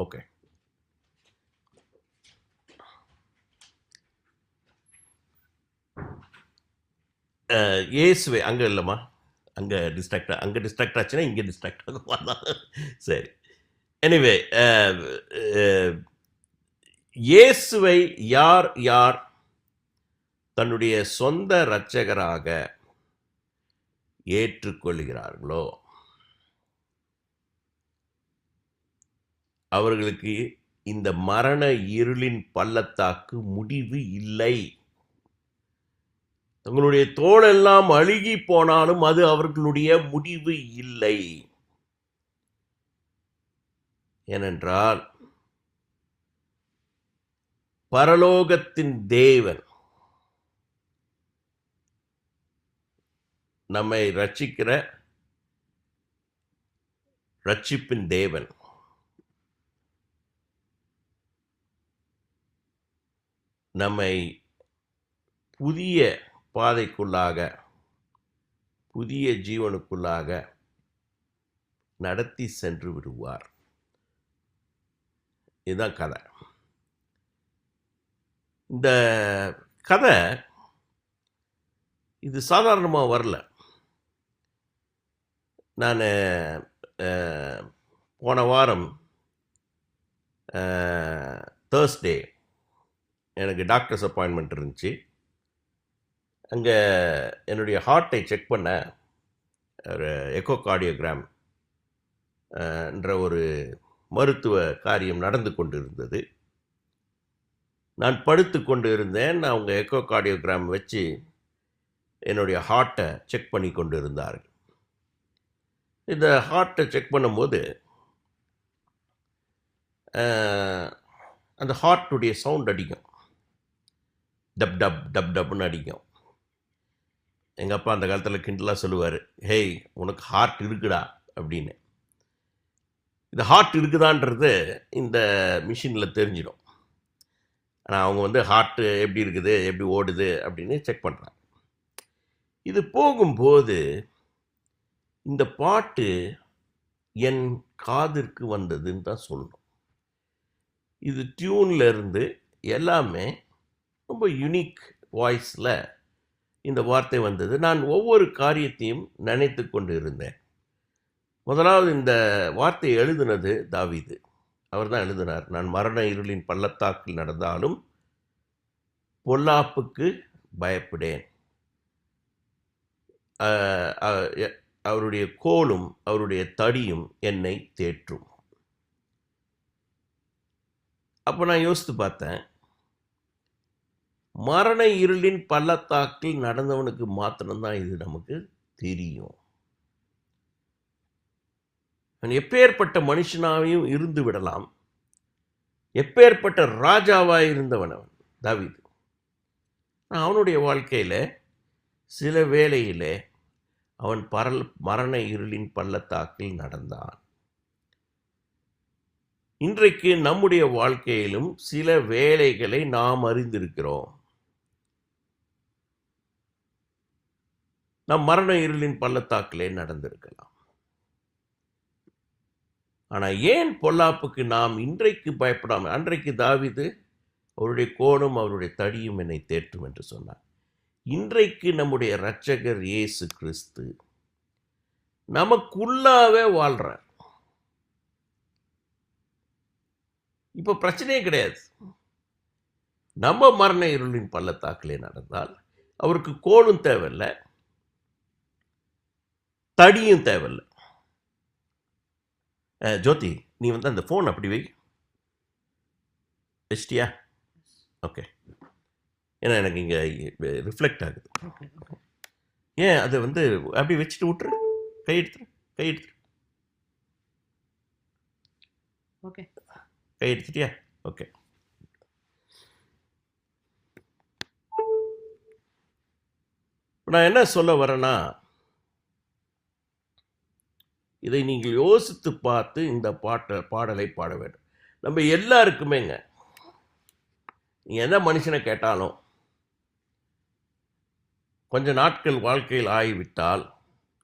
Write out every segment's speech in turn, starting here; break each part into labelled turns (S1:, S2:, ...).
S1: Okay. இயேசுவே அங்கே இல்லைம்மா, அங்கே டிஸ்ட்ராக்ட் ஆச்சுன்னா இங்கே டிஸ்ட்ராக்ட் ஆகுமா தான். சரி. எனிவே, இயேசுவை யார் யார் தன்னுடைய சொந்த இரட்சகராக ஏற்றுக்கொள்கிறார்களோ அவர்களுக்கு இந்த மரண இருளின் பள்ளத்தாக்கு முடிவு இல்லை. தங்களுடைய தோளெல்லாம் அழுகி போனாலும் அது அவர்களுடைய முடிவு இல்லை. ஏனென்றால் பரலோகத்தின் தேவன், நம்மை ரட்சிக்கிற ரட்சிப்பின் தேவன், நம்மை புதிய பாதைக்குள்ளாக, புதிய ஜீவனுக்குள்ளாக நடத்தி சென்று விடுவார். இதுதான் கதை. இந்த கதை இது சாதாரணமாக வரல. நான் போன வாரம் தேர்ஸ்டே எனக்கு டாக்டர்ஸ் அப்பாயின்மெண்ட் இருந்துச்சு. அங்கே என்னுடைய ஹார்ட்டை செக் பண்ண ஒரு எக்கோகார்டியோகிராம் என்ற ஒரு மருத்துவ காரியம் நடந்து கொண்டு இருந்தது. நான் படுத்து கொண்டு இருந்தேன். அவங்க எக்கோகார்டியோகிராம் வச்சு என்னுடைய ஹார்ட்டை செக் பண்ணி கொண்டு இருந்தார்கள். இந்த ஹார்ட்டை செக் பண்ணும்போது அந்த ஹார்ட்டுடைய சவுண்ட் அடிக்கும், டப் டப் டப் டப்னு அடிக்கும். எங்கள் அப்பா அந்த காலத்தில் கிண்டலாக சொல்லுவார், ஹேய் உனக்கு ஹார்ட் இருக்குடா அப்படின்னு. இந்த ஹார்ட் இருக்குதான்றது இந்த மிஷினில் தெரிஞ்சிடும். ஆனால் அவங்க ஹார்ட்டு எப்படி இருக்குது, எப்படி ஓடுது அப்படின்னு செக் பண்ணுறாங்க. இது போகும்போது இந்த பாட்டு என் காதிற்கு வந்ததுன்னு தான் சொல்லணும். இது டியூனில் இருந்து எல்லாமே ரொம்ப யூனிக் வாய்ஸில் இந்த வார்த்தை வந்தது. நான் ஒவ்வொரு காரியத்தையும் நினைத்து கொண்டு இருந்தேன். முதலாவது இந்த வார்த்தையை எழுதினது தாவீது. அவர் தான் எழுதினார். நான் மரண இருளின் பள்ளத்தாக்கில் நடந்தாலும் பொல்லாப்புக்கு பயப்படேன், அவருடைய கோலும் அவருடைய தடியும் என்னை தேற்றும். அப்போ நான் யோசித்து பார்த்தேன், மரண இருளின் பள்ளத்தாக்கில் நடந்தவனுக்கு மாத்திரம்தான் இது நமக்கு தெரியும். அவன் எப்பேற்பட்ட மனுஷனாவையும் இருந்து விடலாம். எப்பேற்பட்ட ராஜாவாக இருந்தவன் அவன் தாவீது. அவனுடைய வாழ்க்கையில் சில வேளையிலே அவன் மரண இருளின் பள்ளத்தாக்கில் நடந்தான். இன்றைக்கு நம்முடைய வாழ்க்கையிலும் சில வேளைகளை நாம் அறிந்திருக்கிறோம். நாம் மரண இருளின் பள்ளத்தாக்கிலே நடந்திருக்கலாம். ஆனால் ஏன் பொல்லாப்புக்கு நாம் இன்றைக்கு பயப்படாமல், அன்றைக்கு தாவீது அவருடைய கோலும் அவருடைய தடியும் என்னை தேற்றும் என்று சொன்னார். இன்றைக்கு நம்முடைய இரட்சகர் இயேசு கிறிஸ்து நமக்குள்ளாவே வாழ்றார். இப்போ பிரச்சனையே கிடையாது. நம்ம மரண இருளின் பள்ளத்தாக்கிலே நடந்தால் அவருக்கு கோலும் தேவையில்லை, தடியும் தேவையில்லை. ஜோதி, நீ அந்த ஃபோன் அப்படி வை, வச்சிட்டியா? ஓகே. ஏன்னா எனக்கு இங்கே ரிஃப்ளெக்ட் ஆகுது. ஏன் அதை அப்படி வச்சுட்டு விட்டுரு, கை எடுத்துரு.
S2: ஓகே,
S1: கை எடுத்துட்டியா? ஓகே. நான் என்ன சொல்ல வரேன்னா, இதை நீங்கள் யோசித்து பார்த்து இந்த பாடலை பாட வேண்டும். நம்ம எல்லாருக்குமேங்க, நீங்கள் எந்த மனுஷனை கேட்டாலும் கொஞ்சம் நாட்கள் வாழ்க்கையில் ஆகிவிட்டால்,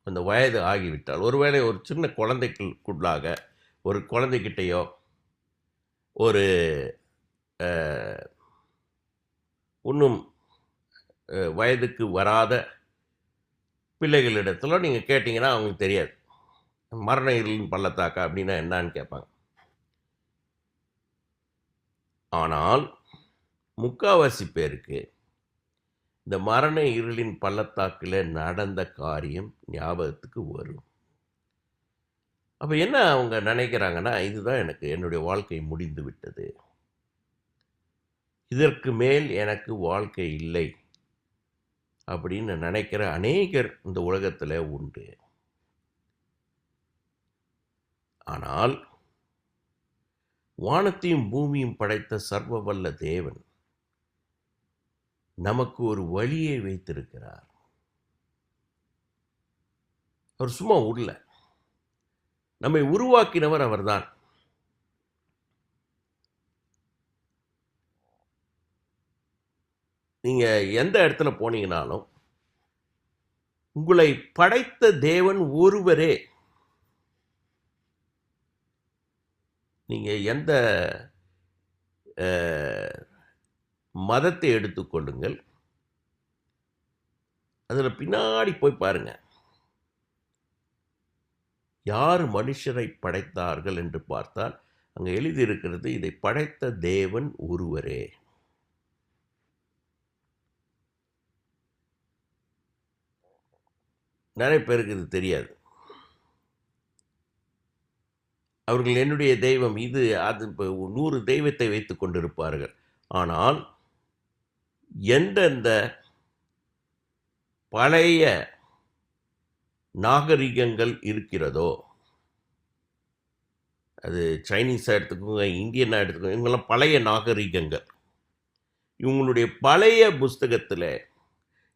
S1: கொஞ்சம் வயது ஆகிவிட்டால், ஒருவேளை ஒரு சின்ன குழந்தைக்குள்ளாக ஒரு குழந்தைகிட்டையோ ஒரு இன்னும் வயதுக்கு வராத பிள்ளைகளிடத்துல நீங்கள் கேட்டிங்கன்னா அவங்களுக்கு தெரியாது. மரண இருளின் பள்ளத்தாக்கா அப்படின்னா என்னன்னு கேட்பாங்க. ஆனால் முக்காவாசி பேருக்கு இந்த மரண இருளின் பள்ளத்தாக்கில் நடந்த காரியம் ஞாபகத்துக்கு வரும். அப்போ என்ன அவங்க நினைக்கிறாங்கன்னா, இதுதான் எனக்கு என்னுடைய வாழ்க்கை முடிந்து விட்டது, இதற்கு மேல் எனக்கு வாழ்க்கை இல்லை அப்படின்னு நினைக்கிற அநேகர் இந்த உலகத்தில் உண்டு. ஆனால் வானத்தையும் பூமியும் படைத்த சர்வ வல்ல தேவன் நமக்கு ஒரு வழியை வைத்திருக்கிறார். அவர் சும்மா உள்ள நம்மை உருவாக்கினவர் அவர்தான். நீங்க எந்த இடத்துல போனீங்கனாலும் உங்களை படைத்த தேவன் ஒருவரே. நீங்க எந்த மதத்தை எடுத்துக்கொள்ளுங்கள், அதில் பின்னாடி போய் பாருங்க, யார் மனுஷரை படைத்தார்கள் என்று பார்த்தால் அங்கே எழுதியிருக்கிறது, இதை படைத்த தேவன் ஒருவரே. நிறைய பேருக்கு இது தெரியாது. அவர்கள் என்னுடைய தெய்வம் இது அது 100 தெய்வத்தை வைத்து கொண்டிருப்பார்கள். ஆனால் எந்தெந்த பழைய நாகரிகங்கள் இருக்கிறதோ, அது சைனீஸாக எடுத்துக்கோங்க, இந்தியனாக எடுத்துக்கோங்க, இவங்கெல்லாம் பழைய நாகரிகங்கள். இவங்களுடைய பழைய புஸ்தகத்தில்,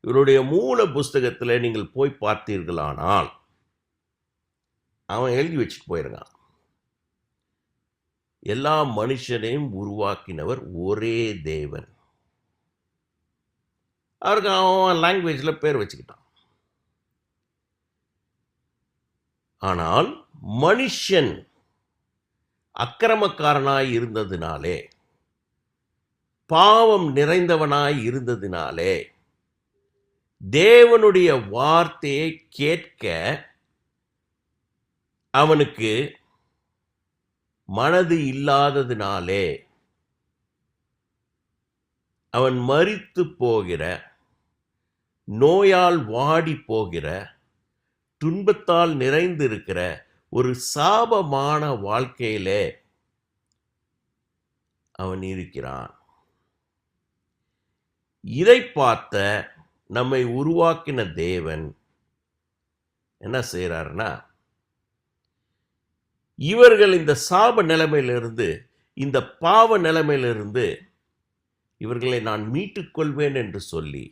S1: இவருடைய மூல புஸ்தகத்தில் நீங்கள் போய் பார்த்தீர்களானால் அவன் எழுதி வச்சுட்டு போயிருக்கான், எல்லா மனுஷனையும் உருவாக்கினவர் ஒரே தேவன். அவருக்கு அவன் லாங்குவேஜில் பேர் வச்சுக்கிட்டான். ஆனால் மனுஷன் அக்கிரமக்காரனாய் இருந்ததினாலே, பாவம் நிறைந்தவனாய் இருந்ததினாலே, தேவனுடைய வார்த்தையை கேட்க அவனுக்கு மனது இல்லாததினாலே அவன் மரித்து போகிற, நோயால் வாடி போகிற, துன்பத்தால் நிறைந்திருக்கிற ஒரு சாபமான வாழ்க்கையிலே அவன் இருக்கிறான். இதை பார்த்த நம்மை உருவாக்கின தேவன் என்ன செய்கிறார்னா, இவர்கள் இந்த சாப நிலைமையிலிருந்து, இந்த பாவ நிலைமையிலிருந்து இவர்களை நான் மீட்டுக் கொள்வேன் என்று சொல்லி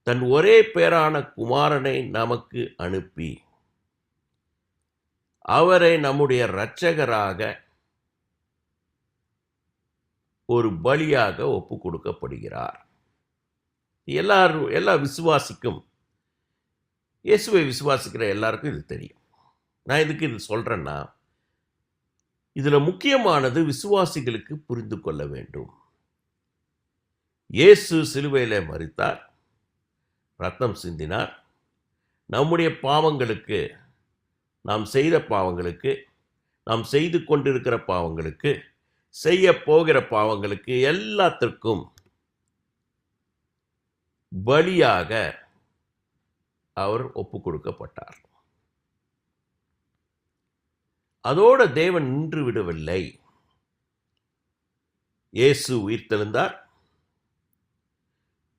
S1: தன் ஒரே பேரான குமாரனை நமக்கு அனுப்பி அவரை நம்முடைய இரட்சகராக ஒரு பலியாக ஒப்பு கொடுக்கப்படுகிறார். எல்லா விசுவாசிக்கும், இயேசுவை விசுவாசிக்கிற எல்லாருக்கும் இது தெரியும். நான் இதுக்கு இது சொல்கிறேன்னா, இதில் முக்கியமானது விசுவாசிகளுக்கு புரிந்து கொள்ள வேண்டும். இயேசு சிலுவையில் மரித்தார், ரத்தம் சிந்தினார். நம்முடைய பாவங்களுக்கு, நாம் செய்த பாவங்களுக்கு, நாம் செய்து கொண்டிருக்கிற பாவங்களுக்கு, செய்ய போகிற பாவங்களுக்கு எல்லாத்திற்கும் பலியாக அவர் ஒப்பு கொடுக்கப்பட்டார். அதோடு தேவன் நின்று விடவில்லை. இயேசு உயிர்த்தெழுந்தார்.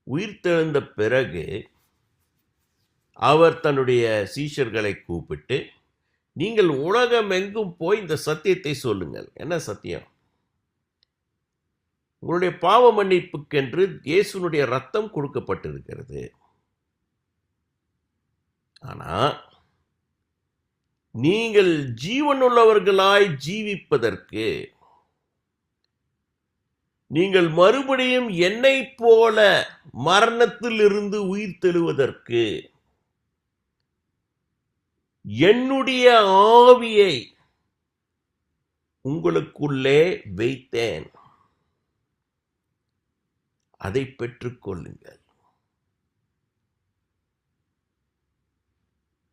S1: உயிர்த்தெழுந்த பிறகு அவர் தன்னுடைய சீஷர்களை கூப்பிட்டு, நீங்கள் உலகம் எங்கும் போய் இந்த சத்தியத்தை சொல்லுங்கள். என்ன சத்தியம்? உங்களுடைய பாவ மன்னிப்புக்கென்று இயேசுனுடைய ரத்தம் கொடுக்கப்பட்டிருக்கிறது. ஆனால் நீங்கள் ஜீவனுள்ளவர்களாய் ஜீவிப்பதற்கு, நீங்கள் மறுபடியும் என்னை போல மரணத்தில் இருந்து உயிர் தெழுவதற்கு என்னுடைய ஆவியை உங்களுக்குள்ளே வைத்தேன், அதை பெற்றுக்கொள்ளுங்கள்.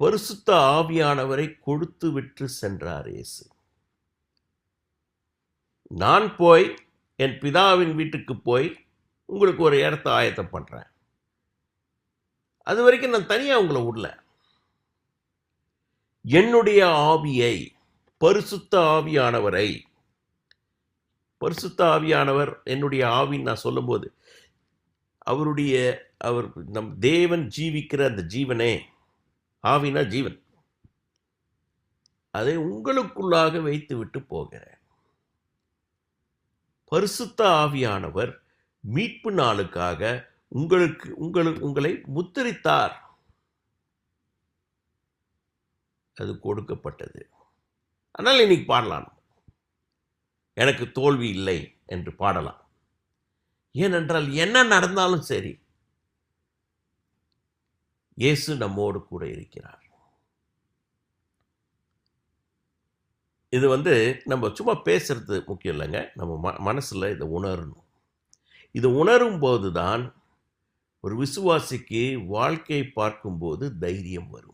S1: பரிசுத்த ஆவியானவரை கொடுத்து விட்டு சென்றார் இயேசு. நான் போய் என் பிதாவின் வீட்டுக்கு போய் உங்களுக்கு ஒரு இடத்த ஆயத்தம் பண்றேன். அது வரைக்கும் நான் தனியா உங்களை விடல. என்னுடைய ஆவியை, பரிசுத்த ஆவியானவரை, பரிசுத்த ஆவியானவர் என்னுடைய ஆவின்னு நான் சொல்லும்போது அவர் நம் தேவன் ஜீவிக்கிற அந்த ஜீவனே, ஆவினா ஜீவன், அதை உங்களுக்குள்ளாக வைத்து விட்டு போகிறேன். பரிசுத்த ஆவியானவர் மீட்பு நாளுக்காக உங்களை முத்திரித்தார். அது கொடுக்கப்பட்டது. அதனால் இன்னைக்கு பாடலாம், எனக்கு தோல்வி இல்லை என்று பாடலாம். ஏனென்றால் என்ன நடந்தாலும் சரி, இயேசு நம்மோடு கூட இருக்கிறார். இது நம்ம சும்மா பேசுறது முக்கியம் இல்லைங்க, நம்ம மனசுல இதை உணரணும். இது உணரும் போதுதான் ஒரு விசுவாசிக்கு வாழ்க்கையை பார்க்கும்போது தைரியம் வரும்.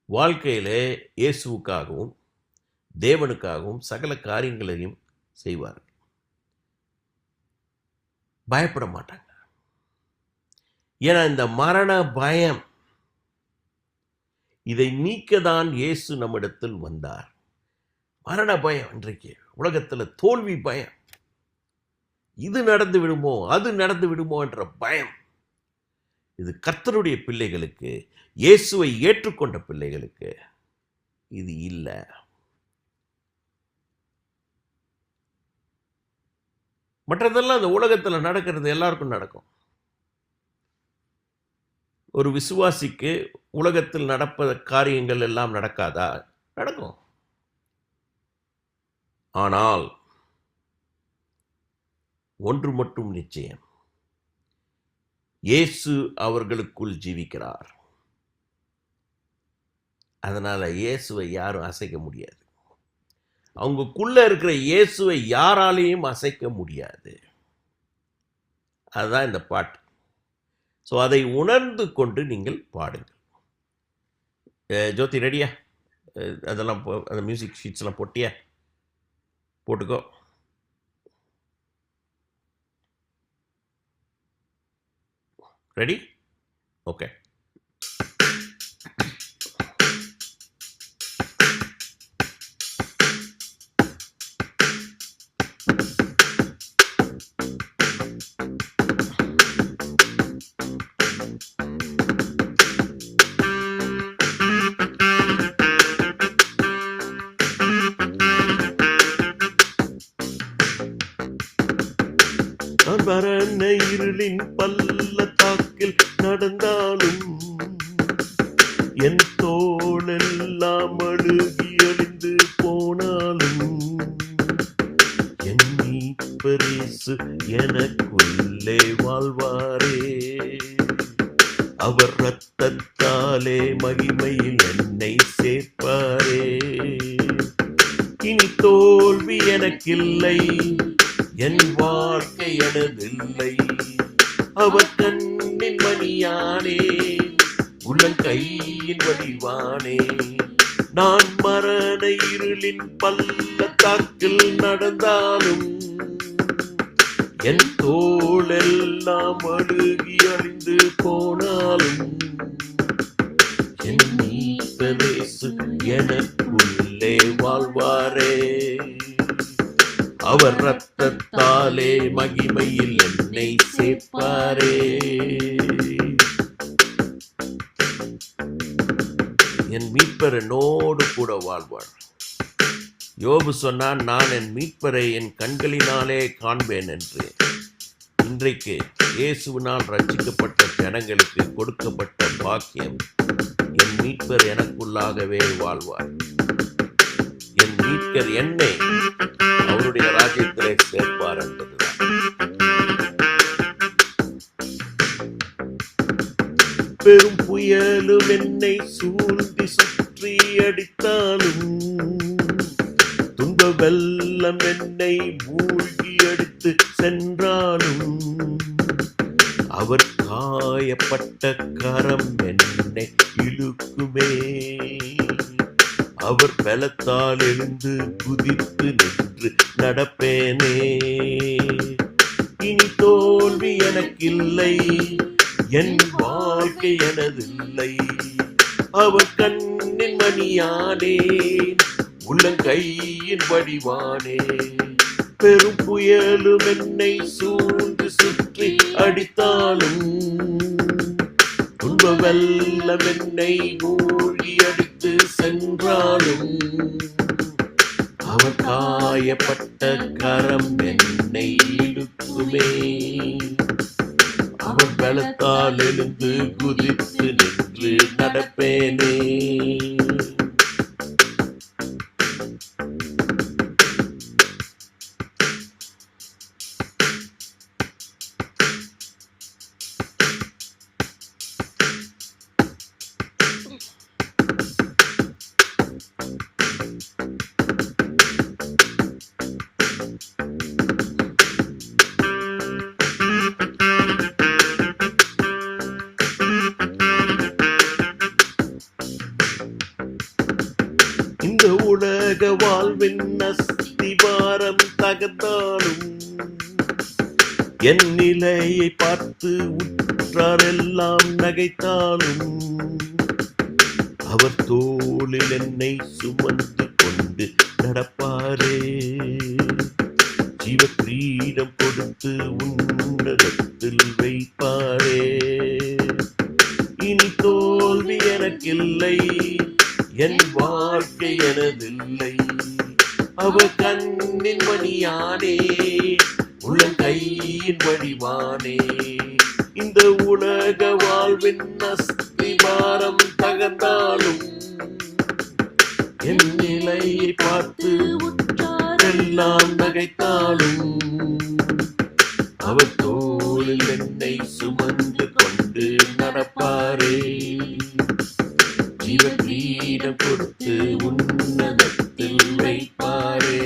S1: வாழ்க்கையில இயேசுவுக்காகவும் தேவனுக்காகவும் சகல காரியங்களையும் செய்வார். பயப்பட மாட்டாங்க. ஏன்னா இந்த மரண பயம், இதை நீக்கதான் இயேசு நம்மிடத்தில் வந்தார். மரண பயம், இன்றைக்கு உலகத்தில் தோல்வி பயம், இது நடந்து விடுமோ அது நடந்து விடுமோ என்ற பயம், இது கர்த்தருடைய பிள்ளைகளுக்கு, இயேசுவை ஏற்றுக்கொண்ட பிள்ளைகளுக்கு இது இல்லை. மற்றதெல்லாம் இந்த உலகத்தில் நடக்கிறது எல்லாருக்கும் நடக்கும். ஒரு விசுவாசிக்கு உலகத்தில் நடப்ப காரியங்கள் எல்லாம் நடக்காதா? நடக்கும். ஆனால் ஒன்று மட்டும் நிச்சயம், இயேசு அவர்களுக்குள் ஜீவிக்கிறார். அதனால இயேசுவை யாரும் அசைக்க முடியாது. அவங்களுக்குள்ள இருக்கிற இயேசுவை யாராலையும் அசைக்க முடியாது. அதுதான் இந்த பாட்டு. ஸோ அதை உணர்ந்து கொண்டு நீங்கள் பாடுங்கள். ஜோதி ரெடியா? அதெல்லாம் அந்த மியூசிக் ஷீட்ஸ்லாம் போட்டியா? போட்டுக்கோ. ரெடி? ஓகே. மரண இருளின் பள்ளத்தாக்கில் நடந்தாலும், என் தோளெல்லாம் அழுகி அழிந்து போனாலும், என் மீட்பர் இயேசு எனக்குள்ளே வாழ்வாரே. அவர் இரத்தத்தாலே மகிமையில் என்னை சேர்ப்பாரே. இனி தோல்வி எனக்கில்லை, என் வாழ்க்கை எனதில்லை. அவர் கண்ணின் மணியானே, உள்ளங்கையின் வடிவானே. நான் மரண இருளின் பள்ளத்தாக்கில் நடந்தாலும், என் தோளெல்லாம் அழுகி அழிந்து போனாலும், என் மீட்பர் இயேசு எனக்குள்ளே வாழ்வாரே. அவர் இரத்தத்தாலே மகிமையில் என்னை சேர்ப்பாரே. என் மீட்பர் என்னோடு கூட வாழ்வார். யோபு சொன்னான், நான் என் மீட்பரை என் கண்களினாலே காண்பேன் என்று. இன்றைக்கு இயேசுவினால் ரட்சிக்கப்பட்ட ஜனங்களுக்கு கொடுக்கப்பட்ட பாக்கியம், என் மீட்பர் எனக்குள்ளாகவே வாழ்வார். என் மீட்பர் என்னை அவருடைய ராஜ்யத்திலே சேர்ப்பார் என்பதுதான். பெரும் புயலும் என்னை சூழ்ந்து சுற்றி அடித்தாலும், வெள்ளம் என்னை மூழ்கி எடுத்து சென்றாலும் அவர் காயப்பட்ட கரம் என்னை இழுக்குமே. அவர் பலத்தால் எழுந்து குதித்து நின்று நடப்பேனே. இனி தோல்வி எனக்கில்லை, என் வாழ்க்கை எனதில்லை. அவர் கண்ணின் மணியானேன், உள்ளங்கையின் வடிவானே. பெரும் புயலும் என்னை சூழ்ந்து சுற்றி அடித்தாலும் துன்ப வெள்ளம் என்னை மூழ்கி அடித்து சென்றாலும் அவர் காயப்பட்ட கரம் என்னை இழுக்குமே. அவர் பலத்தால் எழுந்து குதித்து நின்று நடப்பேனே. இந்த உலக வாழ்வின் அஸ்திவாரம் தகர்ந்தாலும் என் நிலையை பார்த்து உற்றாரெல்லாம் நகைத்தாலும் அவர் தோளில் என்னை சுமந்து கொண்டு நடப்பாரே. ஜீவ கிரீடம் கொடுத்து உன்னதத்தில் வைப்பாரே. இனி தோல்வி எனக்கில்லை, என் வாழ்க்கை எனதில்லை. அவர் கண்ணின் மணியானே, உள்ளங்கையின் வடிவானே. இந்த உலக வாழ்வின் அஸ்திவாரம் தகர்ந்தாலும் என் நிலையை பார்த்து எல்லாம் நகைத்தாலும் அவர் தோளில் என்னை சுமந்து கொண்டு நடப்பாரே. ஜீவ கிரீடம் கொடுத்து உன்னதத்தில் வைப்பாரே.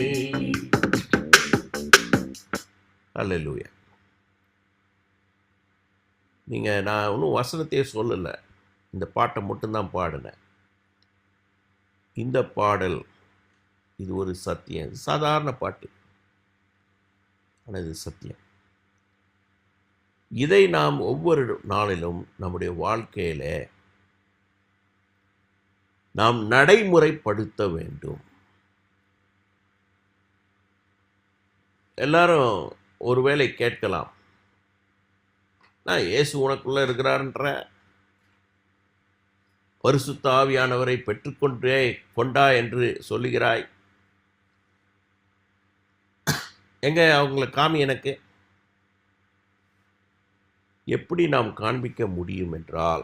S1: அல்லேலூயா. நீங்கள் நான் ஒன்றும் வசனத்தையே சொல்லலை, இந்த பாட்டை மட்டும்தான் பாடினேன். இந்த பாடல் இது ஒரு சத்தியம். சாதாரண பாட்டு, ஆனால் இது சத்தியம். இதை நாம் ஒவ்வொரு நாளிலும் நம்முடைய வாழ்க்கையில் நாம் நடைமுறைப்படுத்த வேண்டும். எல்லாரும் ஒருவேளை கேட்கலாம், நான் இயேசு உனக்குள்ள இருக்கிறார்ன்ற, பரிசுத்த ஆவியானவரை பெற்றுக்கொண்டே கொண்டா என்று சொல்லுகிறாய், எங்க அவங்கள காமி எனக்கு. எப்படி நாம் காண்பிக்க முடியும் என்றால்,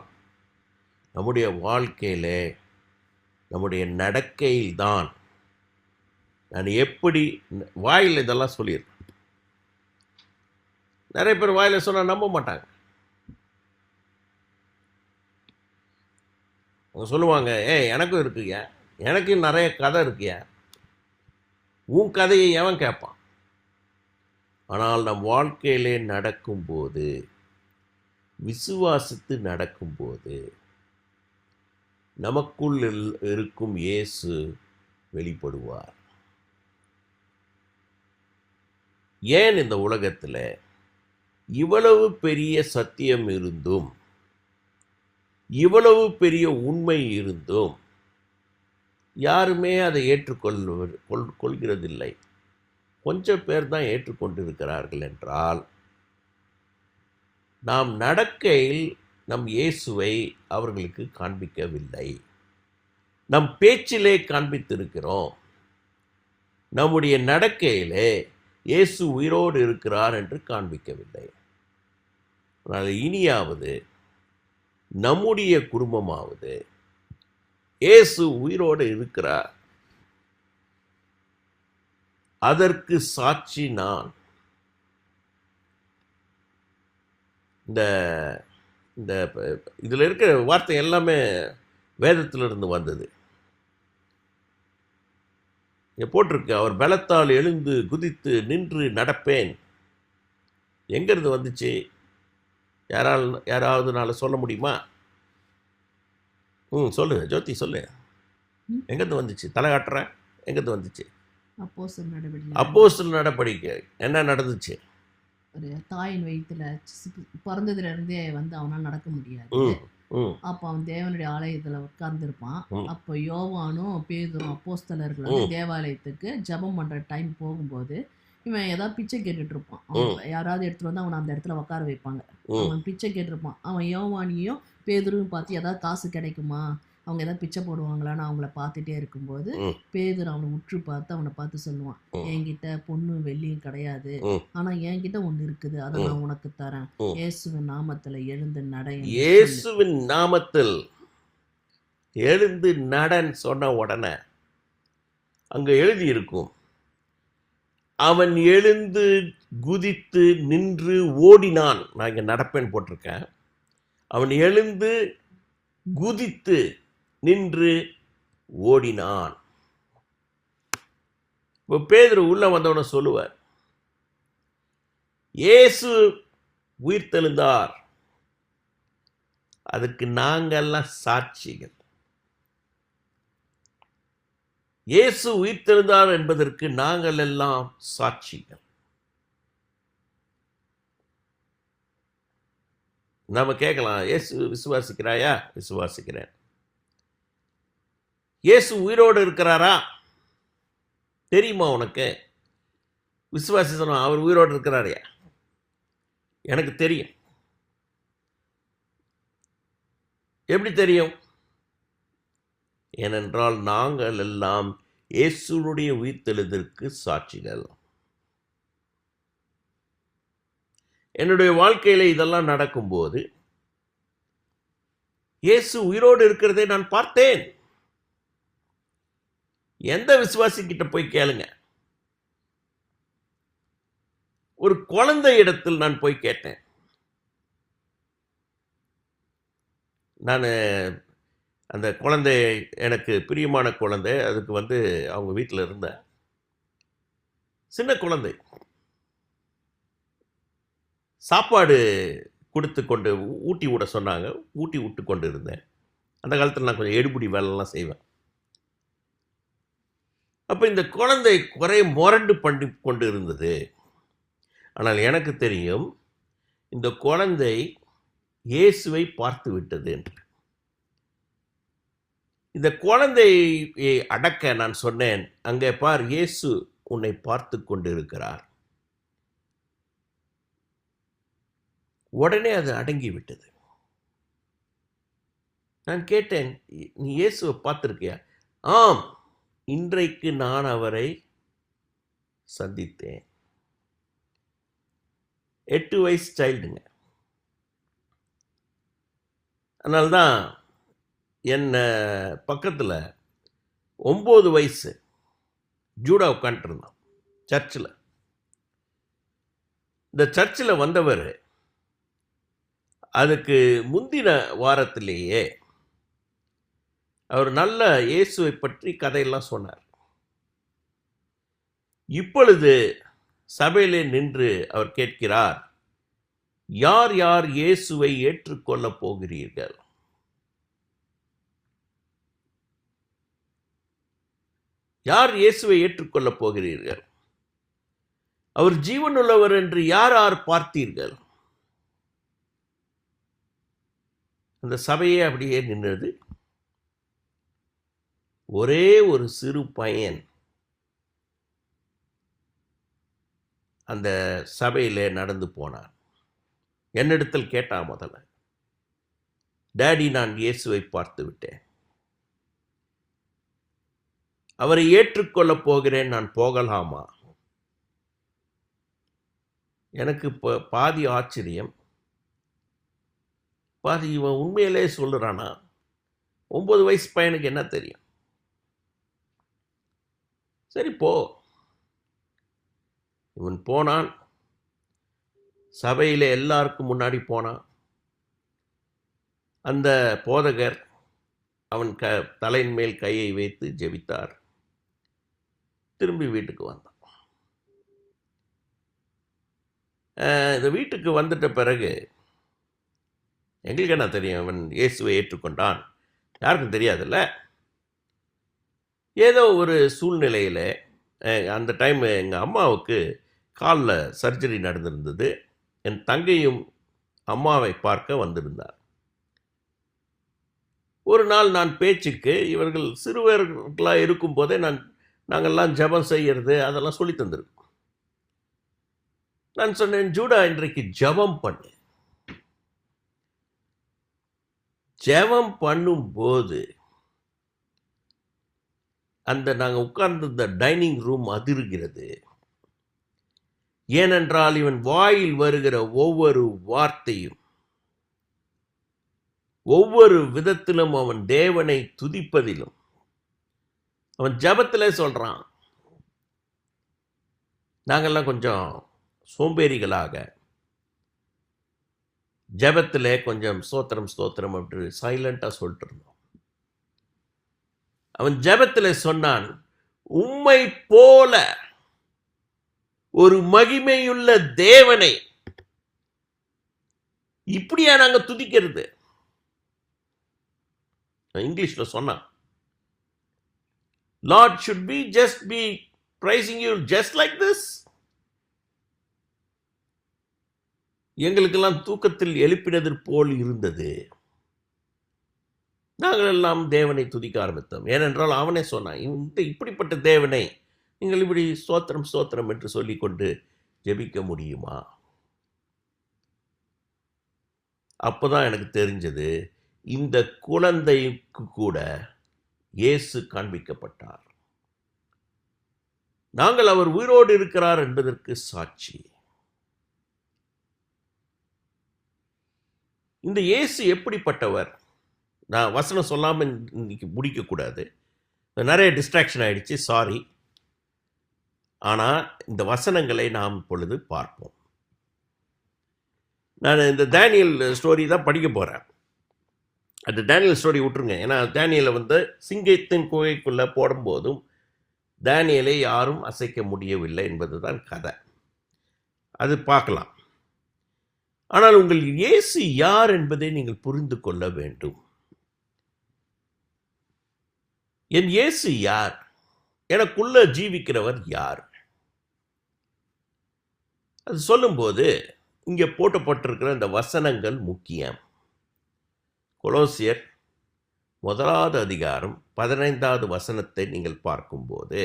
S1: நம்முடைய வாழ்க்கையில் நம்முடைய நடக்கையில் தான். நான் எப்படி வாயில் இதெல்லாம் சொல்லியிருக்கேன். நிறைய பேர் வாயில் சொன்னால் நம்ப மாட்டாங்க. அவங்க சொல்லுவாங்க, எனக்கும் இருக்குயா, எனக்கு நிறைய கதை இருக்குயா. உன் கதையை எவன் கேட்பான்? ஆனால் நம் வாழ்க்கையிலே நடக்கும்போது, விசுவாசித்து நடக்கும்போது, நமக்குள் இருக்கும் இயேசு வெளிப்படுவார். ஏன் இந்த உலகத்தில் இவ்வளவு பெரிய சத்தியம் இருந்தும், இவ்வளவு பெரிய உண்மை இருந்தும் யாருமே அதை கொள்கிறதில்லை? கொஞ்சம் பேர் தான் ஏற்றுக்கொண்டிருக்கிறார்கள் என்றால், நாம் நடக்கையில் நம் இயேசுவை அவர்களுக்கு காண்பிக்கவில்லை. நம் பேச்சிலே காண்பித்திருக்கிறோம், நம்முடைய நடக்கையிலே இயேசு உயிரோடு இருக்கிறார் என்று காண்பிக்கவில்லை. அதனால் இனியாவது நம்முடைய குடும்பமாவது இயேசு உயிரோடு இருக்கிறார், அதற்கு சாட்சி நான். இந்த இந்த இதில் இருக்கிற வார்த்தை எல்லாமே வேதத்திலிருந்து வந்தது. இங்கே போட்டிருக்கு, அவர் பலத்தால் எழுந்து குதித்து நின்று நடப்பேன். எங்கேருந்து வந்துச்சு? யாராவதுனால சொல்ல முடியுமா? சொல்லு ஜோதி, சொல்லு. எங்கேருந்து வந்துச்சு? தலை காட்டுற, எங்கேருந்து வந்துச்சு? அப்போஸ்தலர் நடவடிக்கை என்ன நடந்துச்சு?
S2: ஒரு தாயின் வயிற்றுல பிறந்ததுல இருந்தே அவனால் நடக்க முடியாது. அப்போ அவன் தேவனுடைய ஆலயத்தில் உட்கார்ந்துருப்பான். அப்போ யோவானும் பேதுரும் அப்போஸ்தலர்கள் தேவாலயத்துக்கு ஜெபம் பண்ணுற டைம் போகும்போது இவன் ஏதாவது பிச்சை கேட்டுட்டு இருப்பான். அவன் யாராவது எடுத்துட்டு வந்து அவனை அந்த இடத்துல உட்கார வைப்பாங்க. அவன் பிச்சை கேட்டிருப்பான். அவன் யோவானியும் பேதுரும் பார்த்து ஏதாவது காசு கிடைக்குமா, அவங்க ஏதாவது பிச்சை போடுவாங்களான்னு அவங்கள பார்த்துட்டே இருக்கும்போது பேதுரு அவனை உற்று பார்த்து அவனை பார்த்து சொல்லுவான், என்கிட்ட பொண்ணு வெள்ளியும் கிடையாது, ஆனா என்கிட்ட ஒண்ணு இருக்குது, அதை நான் உனக்கு தரேன். இயேசுவின் நாமத்துல எழுந்து நட.
S1: இயேசுவின் நாமத்தில் எழுந்து நடன்னு சொன்ன உடனே அங்க எழுதி இருக்கும், அவன் எழுந்து குதித்து நின்று ஓடினான். நான் இங்க நடப்பேன் போட்டிருக்கேன். அவன் எழுந்து குதித்து நின்று ஓடினான். இப்போ பேதுரு உள்ள வந்தவன சொல்லுவார், இயேசு உயிர்த்தெழுந்தார், அதுக்கு நாங்கெல்லாம் சாட்சிகள். இயேசு உயிர்த்தெழுந்தார் என்பதற்கு நாங்கள் எல்லாம் சாட்சிகள். நாம கேட்கலாம், இயேசு விசுவாசிக்கிறாயா? விசுவாசிக்கிறேன். இயேசு உயிரோடு இருக்கிறாரா? தெரியுமா உனக்கு? விசுவாசிக்கணும், அவர் உயிரோடு இருக்கிறாரையா? எனக்கு தெரியும். எப்படி தெரியும்? ஏனென்றால் நாங்கள் எல்லாம் இயேசுனுடைய உயிர்த்தெழுதலுக்கு சாட்சிகள். என்னுடைய வாழ்க்கையில இதெல்லாம் நடக்கும்போது இயேசு உயிரோடு இருக்கிறதை நான் பார்த்தேன். எந்த விசுவாசிக்கிட்ட போய் கேளுங்க. ஒரு குழந்தை இடத்தில் நான் போய் கேட்டேன். நான் அந்த குழந்தை எனக்கு பிரியமான குழந்தை, அதுக்கு அவங்க வீட்டில் இருந்த சின்ன குழந்தை, சாப்பாடு கொடுத்து கொண்டு ஊட்டி விட சொன்னாங்க. ஊட்டி விட்டு கொண்டு இருந்தேன். அந்த காலத்தில் நான் கொஞ்சம் எடுபிடி வேலைலாம் செய்வேன். அப்போ இந்த குழந்தை குறை முரண்டு பண்ணி கொண்டு இருந்தது. ஆனால் எனக்கு தெரியும், இந்த குழந்தை இயேசுவை பார்த்து விட்டது என்று. இந்த குழந்தையை அடக்க நான் சொன்னேன், அங்கே பார், இயேசு உன்னை பார்த்து கொண்டு இருக்கிறார். உடனே அது அடங்கி விட்டது. நான் கேட்டேன், நீ இயேசுவை பார்த்திருக்கியா? ஆம், இன்றைக்கு நான் அவரை சந்தித்தேன். 8 வயசு சைல்டுங்க. அதனால்தான் என்ன பக்கத்தில் 9 வயசு ஜூடா உட்காந்துருந்தான் சர்ச்சில். இந்த சர்ச்சில் வந்தவர் அதுக்கு முந்தின வாரத்திலேயே அவர் நல்ல இயேசுவை பற்றி கதையெல்லாம் சொன்னார். இப்பொழுது சபையிலே நின்று அவர் கேட்கிறார், யார் யார் இயேசுவை ஏற்றுக்கொள்ளப் போகிறீர்கள்? யார் இயேசுவை ஏற்றுக்கொள்ளப் போகிறீர்கள்? அவர் ஜீவனுள்ளவர் என்று யார் யார் பார்த்தீர்கள்? அந்த சபையே அப்படியே நின்றது. ஒரே ஒரு சிறு பையன் அந்த சபையிலே நடந்து போனான். என்னிடத்தில் கேட்டான் முதல்ல, டாடி, நான் இயேசுவை பார்த்து விட்டேன், அவரை ஏற்றுக்கொள்ளப் போகிறேன், நான் போகலாமா? எனக்கு பாதி ஆச்சரியம், பாதி இவன் உண்மையிலே சொல்லுறானா? 9 வயசு பையனுக்கு என்ன தெரியும்? சரி போ. இவன் போனான். சபையில் எல்லாருக்கும் முன்னாடி போனான். அந்த போதகர் அவன் தலையின் மேல் கையை வைத்து ஜெபித்தார். திரும்பி வீட்டுக்கு வந்தான். இந்த வீட்டுக்கு வந்துட்ட பிறகு எங்களுக்கு என்ன தெரியும் அவன் இயேசுவை ஏற்றுக்கொண்டான், யாருக்கும் தெரியாதுல்ல. ஏதோ ஒரு சூழ்நிலையில் அந்த டைம் எங்கள் அம்மாவுக்கு காலில் சர்ஜரி நடந்திருந்தது. என் தங்கையும் அம்மாவை பார்க்க வந்திருந்தார். ஒரு நாள் நான் பேச்சுக்கு, இவர்கள் சிறுவர்களாக இருக்கும்போதே நாங்கள்லாம் ஜெபம் செய்கிறது அதெல்லாம் சொல்லி தந்திருக்கோம். நான் சொன்னேன், ஜூடா இன்றைக்கு ஜெபம் பண்ணு. ஜெபம் பண்ணும்போது அந்த நாங்கள் உட்கார்ந்திருந்த டைனிங் ரூம் அதிர்கிறது. ஏனென்றால் இவன் வாயில் வருகிற ஒவ்வொரு வார்த்தையும், ஒவ்வொரு விதத்திலும் அவன் தேவனை துதிப்பதிலும், அவன் ஜெபத்திலே சொல்றான். நாங்கள்லாம் கொஞ்சம் சோம்பேறிகளாக ஜெபத்திலே கொஞ்சம் ஸ்தோத்திரம் ஸ்தோத்திரம் அப்படி சைலண்டாக சொல்லிட்டு இருந்தோம். அவன் ஜெபத்திலே சொன்னான், உம்மை போல ஒரு மகிமையுள்ள தேவனை இப்படியா நாங்க துதிக்கிறது? இங்கிலீஷ்ல சொன்னான், Lord should we just be praising you just like this? எங்களுக்கெல்லாம் தூக்கத்தில் எழுப்பினது போல் இருந்தது. நாங்கள் எல்லாம் தேவனை துதிக்க ஆரம்பித்தோம். ஏனென்றால் அவனே சொன்னான், இப்படிப்பட்ட தேவனை நீங்கள் இப்படி ஸ்தோத்திரம் ஸ்தோத்திரம் என்று சொல்லிக்கொண்டு ஜெபிக்க முடியுமா? அப்போதான் எனக்கு தெரிஞ்சது, இந்த குழந்தைக்கு கூட இயேசு காண்பிக்கப்பட்டார். நாங்கள் அவர் உயிரோடு இருக்கிறார் என்பதற்கு சாட்சி. இந்த இயேசு எப்படிப்பட்டவர்? நான் வசனம் சொல்லாமல் இன்னைக்கு முடிக்கக்கூடாது, நிறைய டிஸ்ட்ராக்ஷன் ஆயிடுச்சு, சாரி. ஆனால் இந்த வசனங்களை நாம் இப்பொழுது பார்ப்போம். நான் இந்த தானியல் ஸ்டோரி தான் படிக்க போகிறேன். அந்த தானியல் ஸ்டோரி விட்டுருங்க. ஏன்னா தானியலை சிங்கத்தின் குகைக்குள்ளே போடும்போதும் தானியலை யாரும் அசைக்க முடியவில்லை என்பது தான் கதை. அது பார்க்கலாம். ஆனால் உங்கள் இயேசு யார் என்பதை நீங்கள் புரிந்து கொள்ள வேண்டும். என் இயேசு யார்? எனக்குள்ள ஜீவிக்கிறவர் யார்? அது சொல்லும்போது இங்கே போட்டப்பட்டிருக்கிற இந்த வசனங்கள் முக்கியம். கொலோசியர் 1 அதிகாரம் 15 வசனத்தை நீங்கள் பார்க்கும்போது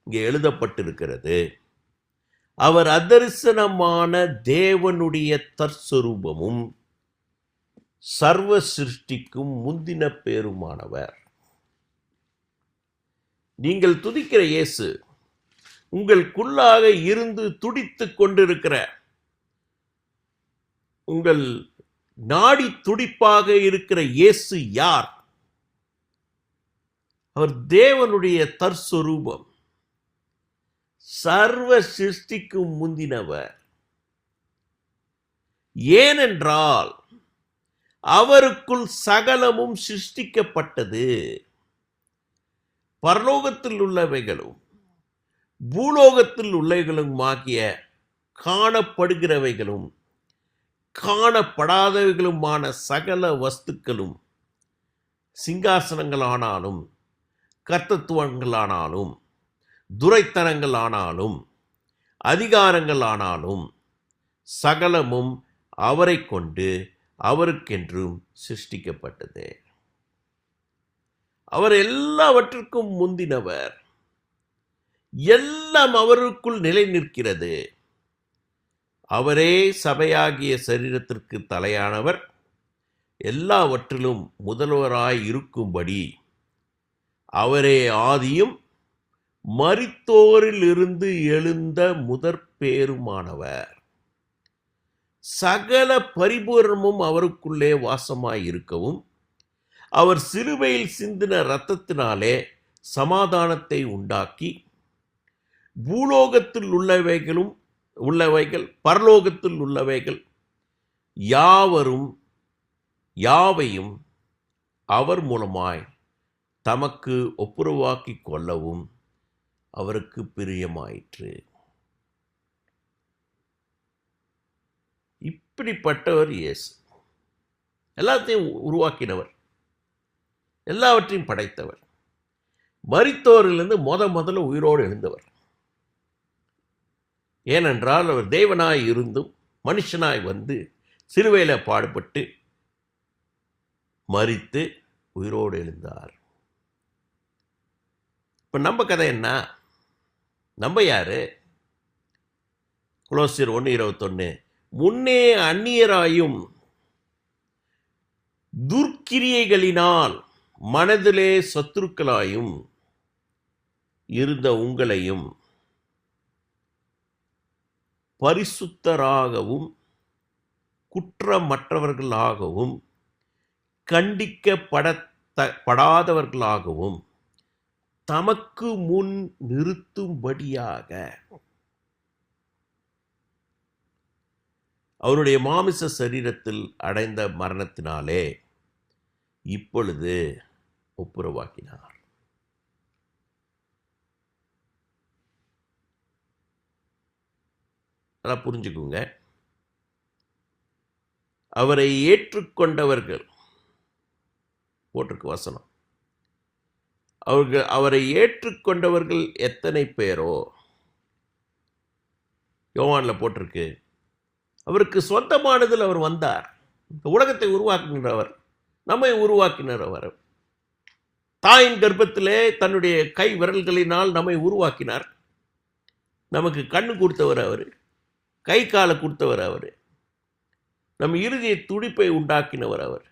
S1: இங்கே எழுதப்பட்டிருக்கிறது, அவர் அதரிசனமான தேவனுடைய தற்சரூபமும் சர்வ சிருஷ்டிக்கும் முந்தின பேருமானவர். நீங்கள் துதிக்கிற இயேசு, உங்களுக்குள்ளாக இருந்து துடித்துக் கொண்டிருக்கிற, உங்கள் நாடி துடிப்பாக இருக்கிற இயேசு யார்? அவர் தேவனுடைய தற்சரூபம், சர்வ சிருஷ்டிக்கும் முந்தினவர். ஏனென்றால் அவருக்குள் சகலமும் சிருஷ்டிக்கப்பட்டது, பரலோகத்தில் உள்ளவைகளும் பூலோகத்தில் உள்ளவைகளும் ஆகிய காணப்படுகிறவைகளும் காணப்படாதவைகளுமான சகல வஸ்துக்களும், சிங்காசனங்களானாலும் கர்த்தத்துவங்களானாலும் துரைத்தனங்களானாலும் அதிகாரங்களானாலும் சகலமும் அவரை கொண்டு அவருக்கென்றும் சிருஷ்டிக்கப்பட்டது. அவர் எல்லாவற்றிற்கும் முந்தினவர். எல்லாம் அவருக்குள் நிலை நிற்கிறது. அவரே சபையாகிய சரீரத்திற்கு தலையானவர். எல்லாவற்றிலும் முதல்வராய் இருக்கும்படி அவரே ஆதியும் மரித்தோரில் இருந்து எழுந்த முதற்பேருமானவர். சகல பரிபூரணமும் அவருக்குள்ளே வாசமாய் இருக்கவும் அவர் சிலுவையில் சிந்தின இரத்தத்தினாலே சமாதானத்தை உண்டாக்கி பூலோகத்தில் உள்ளவைகள் பரலோகத்தில் உள்ளவைகள் யாவையும் அவர் மூலமாய் தமக்கு ஒப்புரவாக்கிக் கொள்ளவும் அவருக்கு பிரியமாயிற்று. இப்படிப்பட்டவர் இயேசு. எல்லாத்தையும் உருவாக்கினவர், எல்லாவற்றையும் படைத்தவர், மரித்தோரிலிருந்து முதல்ல உயிரோடு எழுந்தவர். ஏனென்றால் அவர் தேவனாய் இருந்தும் மனுஷனாய் வந்து சிலுவையில் பாடுபட்டு மரித்து உயிரோடு எழுந்தார். இப்போ நம்ம கதை என்ன? நம்ம யாரு? கொலோசியர் 1:21, முன்னே அந்நியராயும் துர்க்கிரியைகளினால் மனதிலே சத்துருக்களாயும் இருந்த உங்களையும் பரிசுத்தராகவும் குற்றமற்றவர்களாகவும் கண்டிக்கப்படாதவர்களாகவும் தமக்கு முன் நிறுத்தும்படியாக அவருடைய மாமிச சரீரத்தில் அடைந்த மரணத்தினாலே இப்பொழுது ஒப்புரவாக்கினார். நல்லா புரிஞ்சுக்குங்க. அவரை ஏற்றுக்கொண்டவர்கள், போட்டிருக்கு வசனம், அவரை ஏற்றுக்கொண்டவர்கள் எத்தனை பேரோ, யோவான்ல போட்டிருக்கு, அவருக்கு சொந்தமானதில் அவர் வந்தார். இந்த உலகத்தை உருவாக்குகின்றவர், நம்மை உருவாக்கினவர். தாயின் கர்ப்பத்திலே தன்னுடைய கை விரல்களினால் நம்மை உருவாக்கினார். நமக்கு கண்ணு கொடுத்தவர் அவர், கை காலை கொடுத்தவர் அவர், நம் இறுதிய துடிப்பை உண்டாக்கினவர் அவர்.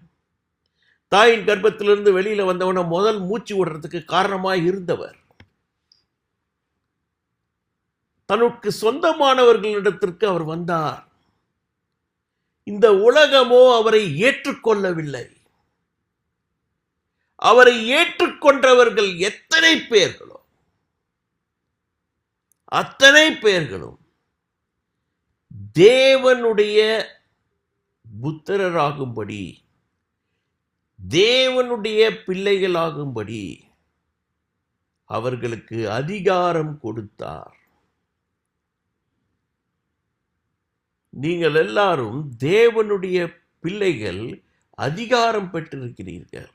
S1: தாயின் கர்ப்பத்திலிருந்து வெளியில் வந்தவன முதல் மூச்சு விடுறதுக்கு காரணமாக இருந்தவர். தனக்கு சொந்தமானவர்களிடத்திற்கு அவர் வந்தார். இந்த உலகமோ அவரை ஏற்றுக்கொள்ளவில்லை. அவரை ஏற்றுக்கொண்டவர்கள் எத்தனை பேர்களோ அத்தனை பேர்களும் தேவனுடைய புத்திரராகும்படி, தேவனுடைய பிள்ளைகளாகும்படி அவர்களுக்கு அதிகாரம் கொடுத்தார். நீங்கள் எல்லாரும் தேவனுடைய பிள்ளைகள், அதிகாரம் பெற்றிருக்கிறீர்கள்.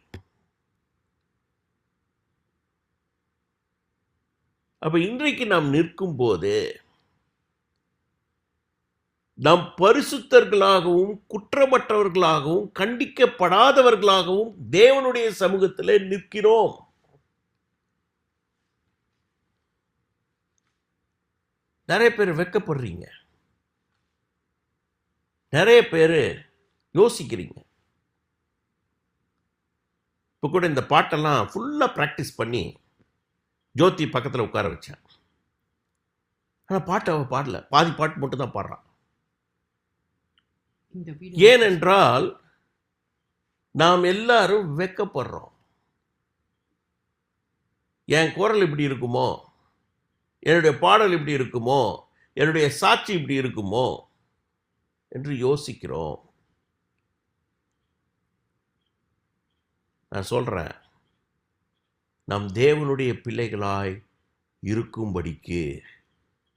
S1: அப்ப இன்றைக்கு நாம் நிற்கும் போது நாம் பரிசுத்தர்களாகவும் குற்றமற்றவர்களாகவும் கண்டிக்கப்படாதவர்களாகவும் தேவனுடைய சமூகத்தில் நிற்கிறோம். நிறைய பேர் வெட்கப்படுறீங்க, நிறைய பேர் யோசிக்கிறீங்க. இப்போ கூட இந்த பாட்டெல்லாம் ஃபுல்லாக ப்ராக்டிஸ் பண்ணி ஜோதி பக்கத்தில் உட்கார வச்சேன். ஆனால் பாட்டு அவள் பாடல, பாதி பாட்டு மட்டும் தான் பாடுறான். ஏனென்றால் நாம் எல்லாரும் வெட்கப்படுறோம். என் குரல் இப்படி இருக்குமோ, என்னுடைய பாடல் இப்படி இருக்குமோ, என்னுடைய சாட்சி இப்படி இருக்குமோ என்று யோசிக்கிறோம். நான் சொல்றேன், நம் தேவனுடைய பிள்ளைகளாய் இருக்கும்படிக்கு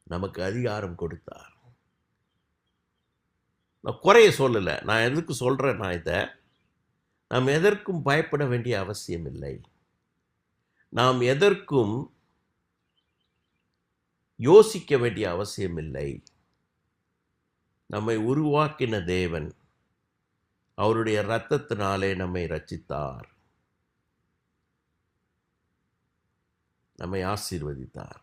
S1: நமக்கு அதிகாரம் கொடுத்தார். நான் குறைய சொல்லலை. நான் எதுக்கு சொல்கிறேன், நான் இதை நாம் எதற்கும் பயப்பட வேண்டிய அவசியம் இல்லை. நாம் எதற்கும் யோசிக்க வேண்டிய அவசியம் இல்லை. நம்மை உருவாக்கின தேவன் அவருடைய இரத்தத்தினாலே நம்மை ரட்சித்தார், நம்மை ஆசீர்வதித்தார்.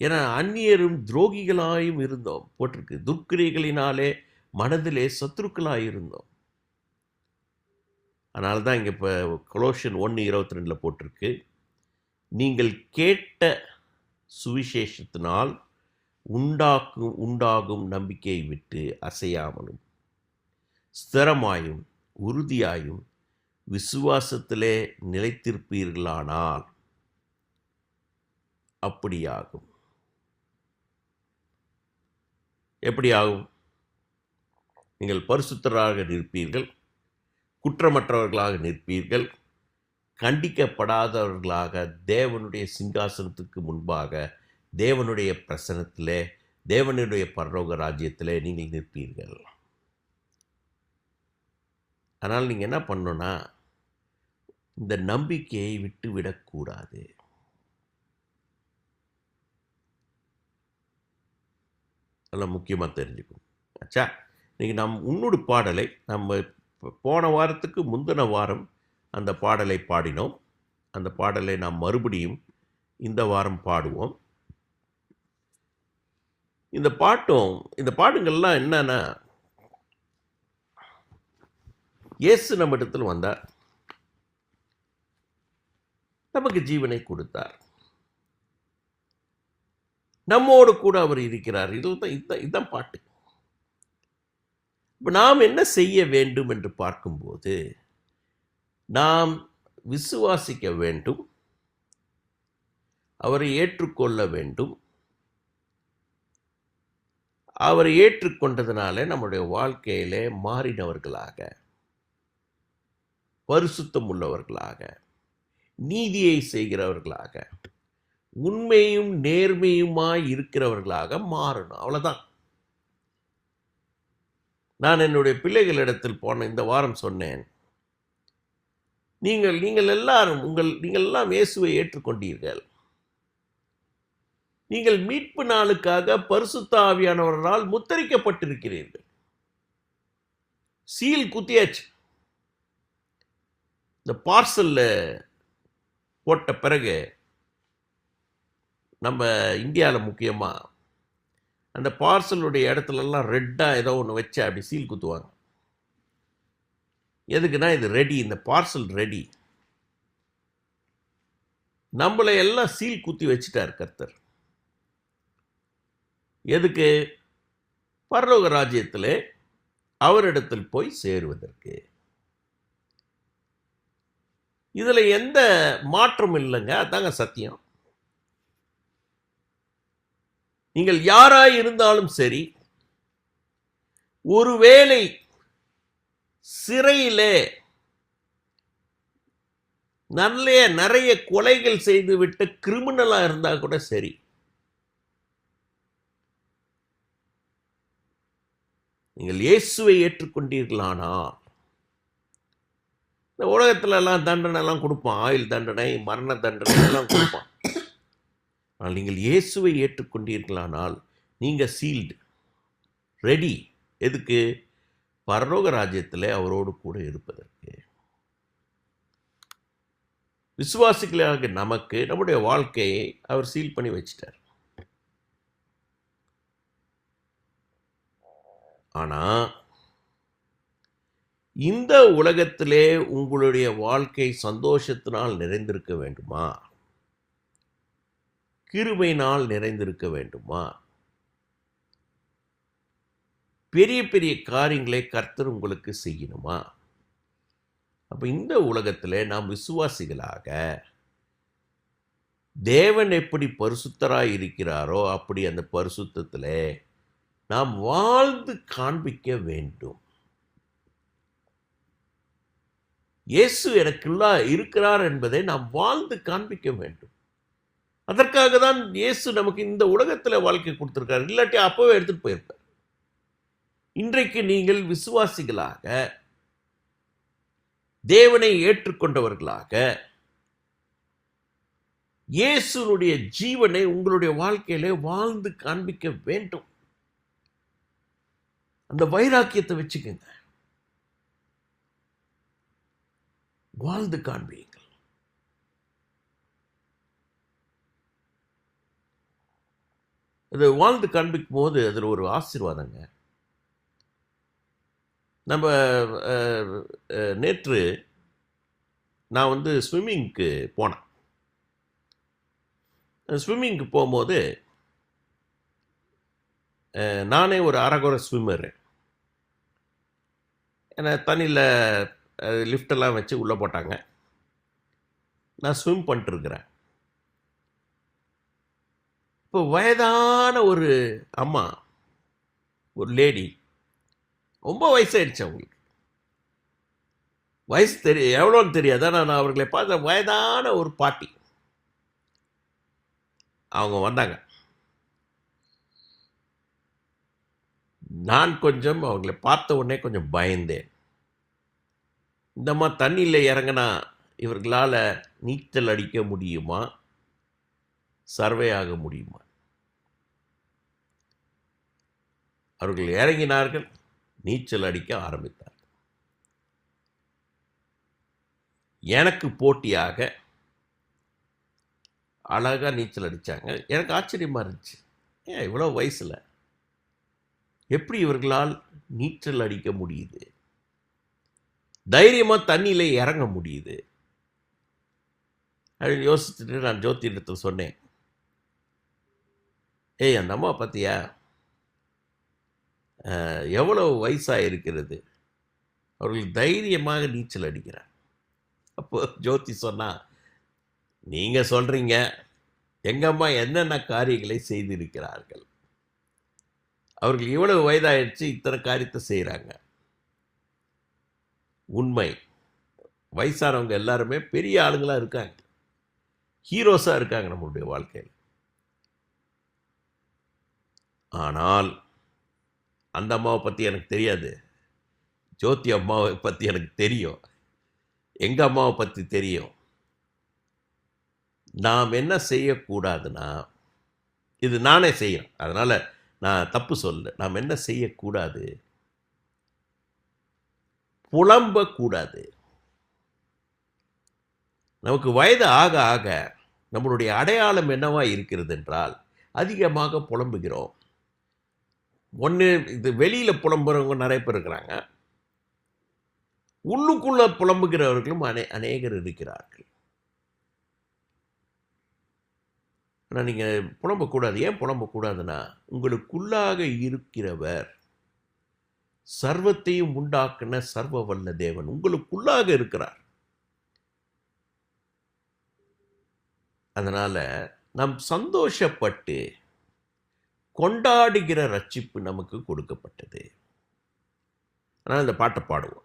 S1: ஏன்னா அந்நியரும் துரோகிகளாயும் இருந்தோம் போட்டிருக்கு. துர்க்கிரியைகளினாலே மனதிலே சத்துருக்களாயிருந்தோம். அதனால தான் இங்கே இப்போ கொலோசியர் 1:22 போட்டிருக்கு, நீங்கள் கேட்ட சுவிசேஷத்தினால் உண்டாகும் நம்பிக்கையை விட்டு அசையாமலும் ஸ்திரமாயும் உறுதியாயும் விசுவாசத்திலே நிலைத்திருப்பீர்களானால் அப்படியாகும். எப்படி ஆகும்? நீங்கள் பரிசுத்தராக நிற்பீர்கள், குற்றமற்றவர்களாக நிற்பீர்கள், கண்டிக்கப்படாதவர்களாக தேவனுடைய சிங்காசனத்துக்கு முன்பாக தேவனுடைய பிரசனத்திலே தேவனுடைய பரலோக ராஜ்யத்திலே நீங்கள் நிற்பீர்கள். அதனால் நீங்கள் என்ன பண்ணணும்னா, இந்த நம்பிக்கையை விட்டு விடக்கூடாது. அதெல்லாம் முக்கியமாக தெரிஞ்சுக்கணும். ஆச்சா, இன்றைக்கி உன்னோட பாடலை நம்ம போன வாரத்துக்கு முந்தின வாரம் அந்த பாடலை பாடினோம். அந்த பாடலை நாம் மறுபடியும் இந்த வாரம் பாடுவோம். இந்த பாட்டுங்கள்லாம் என்னன்னா, இயேசு நம்ம இடத்தில் வந்தார், நமக்கு ஜீவனை கொடுத்தார், நம்மோடு கூட அவர் இருக்கிறார். இதுதான் பாட்டு. இப்போ நாம் என்ன செய்ய வேண்டும் என்று பார்க்கும்போது, நாம் விசுவாசிக்க வேண்டும், அவரை ஏற்றுக்கொள்ள வேண்டும். அவரை ஏற்றுக்கொண்டதுனால நம்முடைய வாழ்க்கையிலே மாறினவர்களாக, பரிசுத்தம் உள்ளவர்களாக, நீதியை செய்கிறவர்களாக, உண்மையும் நேர்மையுமாய் இருக்கிறவர்களாக மாறணும். அவ்வளோதான். நான் என்னுடைய பிள்ளைகளிடத்தில் போன இந்த வாரம் சொன்னேன், நீங்கள் எல்லாம் இயேசுவை ஏற்றுக்கொண்டீர்கள். நீங்கள் மீட்பு நாளுக்காக பரிசுத்த ஆவியானவரால் முத்தரிக்கப்பட்டிருக்கிறீர்கள். சீல் குத்தியாச்சு. இந்த பார்சல்ல போட்ட பிறகு நம்ம இந்தியாவில் முக்கியமாக அந்த பார்சலுடைய இடத்துலலாம் ரெட்டாக ஏதோ ஒன்று வச்சு அப்படி சீல் குத்துவாங்க. எதுக்குன்னா, இது ரெடி, இந்த பார்சல் ரெடி. நம்மளை எல்லாம் சீல் குத்தி வச்சுட்டார் கர்த்தர். எதுக்கு? பரலோக ராஜ்யத்தில் அவரிடத்தில் போய் சேருவதற்கு. இதில் எந்த மாற்றம் இல்லைங்க. அதாங்க சத்தியம். நீங்கள் யாராய் இருந்தாலும் சரி, ஒருவேளை சிறையிலே நிறைய கொலைகள் செய்துவிட்டு கிரிமினலா இருந்தா கூட சரி, நீங்கள் இயேசுவை ஏற்றுக்கொண்டீர்களானா, இந்த உலகத்துல எல்லாம் தண்டனை எல்லாம் கொடுப்பான், ஆயுள் தண்டனை, மரண தண்டனை எல்லாம் கொடுப்பான். ஆனால் நீங்கள் இயேசுவை ஏற்றுக்கொண்டீர்களானால் நீங்க சீல்டு, ரெடி. எதுக்கு? பரலோக ராஜ்யத்தில் அவரோடு கூட இருப்பதற்கு. விசுவாசிகளாக நமக்கு நம்முடைய வாழ்க்கையை அவர் சீல் பண்ணி வச்சிட்டார். ஆனா இந்த உலகத்திலே உங்களுடைய வாழ்க்கை சந்தோஷத்தினால் நிறைந்திருக்க வேண்டுமா? கிருபையினால் நிறைந்திருக்க வேண்டுமா? பெரிய பெரிய காரியங்களை கர்த்தர் உங்களுக்கு செய்யணுமா? அப்ப இந்த உலகத்தில் நாம் விசுவாசிகளாக தேவன் எப்படி பரிசுத்தராய் இருக்கிறாரோ அப்படி அந்த பரிசுத்தத்தில் நாம் வாழ்ந்து காண்பிக்க வேண்டும். இயேசு எனக்குள்ள இருக்கிறார் என்பதை நாம் வாழ்ந்து காண்பிக்க வேண்டும். அதற்காக தான் இயேசு நமக்கு இந்த உலகத்தில் வாழ்க்கை கொடுத்திருக்காரு. இல்லாட்டி அப்பவே எடுத்துட்டு போயிருப்பார். இன்றைக்கு நீங்கள் விசுவாசிகளாக தேவனை ஏற்றுக்கொண்டவர்களாக இயேசுனுடைய ஜீவனை உங்களுடைய வாழ்க்கையிலே வாழ்ந்து காண்பிக்க வேண்டும். அந்த வைராக்கியத்தை வச்சுக்கோங்க, வாழ்ந்து காண்பியுங்கள். அது வாழ்ந்து காண்பிக்கும் போது அதில் ஒரு ஆசீர்வாதங்க. நம்ம நேற்று நான் ஸ்விம்மிங்க்கு போனேன். ஸ்விம்மிங்க்கு போகும்போது நானே ஒரு அரகுறை ஸ்விம்மரு. என்னை தண்ணியில் லிஃப்டெல்லாம் வச்சு உள்ளே போட்டாங்க. நான் ஸ்விம் பண்ணிட்டுருக்கிறேன். இப்போ வயதான ஒரு அம்மா, ஒரு லேடி, ரொம்ப வயசாயிடுச்சு அவங்களுக்கு. வயசு எவ்வளோன்னு தெரியாது. ஆனால் நான் அவர்களை பார்த்த வயதான ஒரு பாட்டி. அவங்க வந்தாங்க. நான் கொஞ்சம் அவங்களை பார்த்த உடனே கொஞ்சம் பயந்தேன். இந்தம்மா தண்ணியில் இறங்கினா இவர்களால் நீச்சல் அடிக்க முடியுமா, சர்வே ஆக முடியுமா? அவர்கள் இறங்கினார்கள், நீச்சல் அடிக்க ஆரம்பித்தார்கள். எனக்கு போட்டியாக அழகாக நீச்சல் அடித்தாங்க. எனக்கு ஆச்சரியமாக இருந்துச்சு, ஏன் இவ்வளோ வயசில் எப்படி இவர்களால் நீச்சல் அடிக்க முடியுது, தைரியமாக தண்ணியில் இறங்க முடியுது அப்படின்னு யோசிச்சுட்டு நான் ஜோதிடத்தில் சொன்னேன், ஏய் அந்த அம்மா பார்த்தியா, எவ்வளோ வயசாக இருக்கிறது, அவர்கள் தைரியமாக நீச்சல் அடிக்கிறார். அப்போ ஜோதி சொன்னா, நீங்கள் சொல்கிறீங்க, எங்கள் அம்மா என்னென்ன காரியங்களை செய்திருக்கிறார்கள், அவர்கள் இவ்வளவு வயதாகிடுச்சு இத்தனை காரியத்தை செய்கிறாங்க. உண்மை, வயசானவங்க எல்லாருமே பெரிய ஆளுங்களாக இருக்காங்க, ஹீரோஸாக இருக்காங்க நம்மளுடைய வாழ்க்கையில். ஆனால் அந்த அம்மாவை பற்றி எனக்கு தெரியாது, ஜோதி அம்மாவை பற்றி எனக்கு தெரியும், எங்கள் அம்மாவை பற்றி தெரியும். நாம் என்ன செய்யக்கூடாதுன்னா, இது நானே செய்யணும், அதனால் நான் தப்பு சொல்ல, நாம் என்ன செய்யக்கூடாது, புலம்பக்கூடாது. நமக்கு வயது ஆக ஆக நம்மளுடைய அடையாளம் என்னவா இருக்கிறது என்றால் அதிகமாக புலம்புகிறோம். ஒன்று, இது வெளியில் புலம்புறவங்க நிறைய பேர் இருக்கிறாங்க, உள்ளுக்குள்ளே புலம்புகிறவர்களும் அநேகர் இருக்கிறார்கள். ஆனால் நீங்கள் புலம்பக்கூடாது. ஏன் புலம்பக்கூடாதுன்னா, உங்களுக்குள்ளாக இருக்கிறவர் சர்வத்தையும் உண்டாக்கின சர்வ வல்ல தேவன் உங்களுக்குள்ளாக இருக்கிறார். அதனால் நாம் சந்தோஷப்பட்டு கொண்டாடுகிற ரட்சிப்பு நமக்கு கொடுக்கப்பட்டது. அதனால் இந்த பாட்டை பாடுவோம்.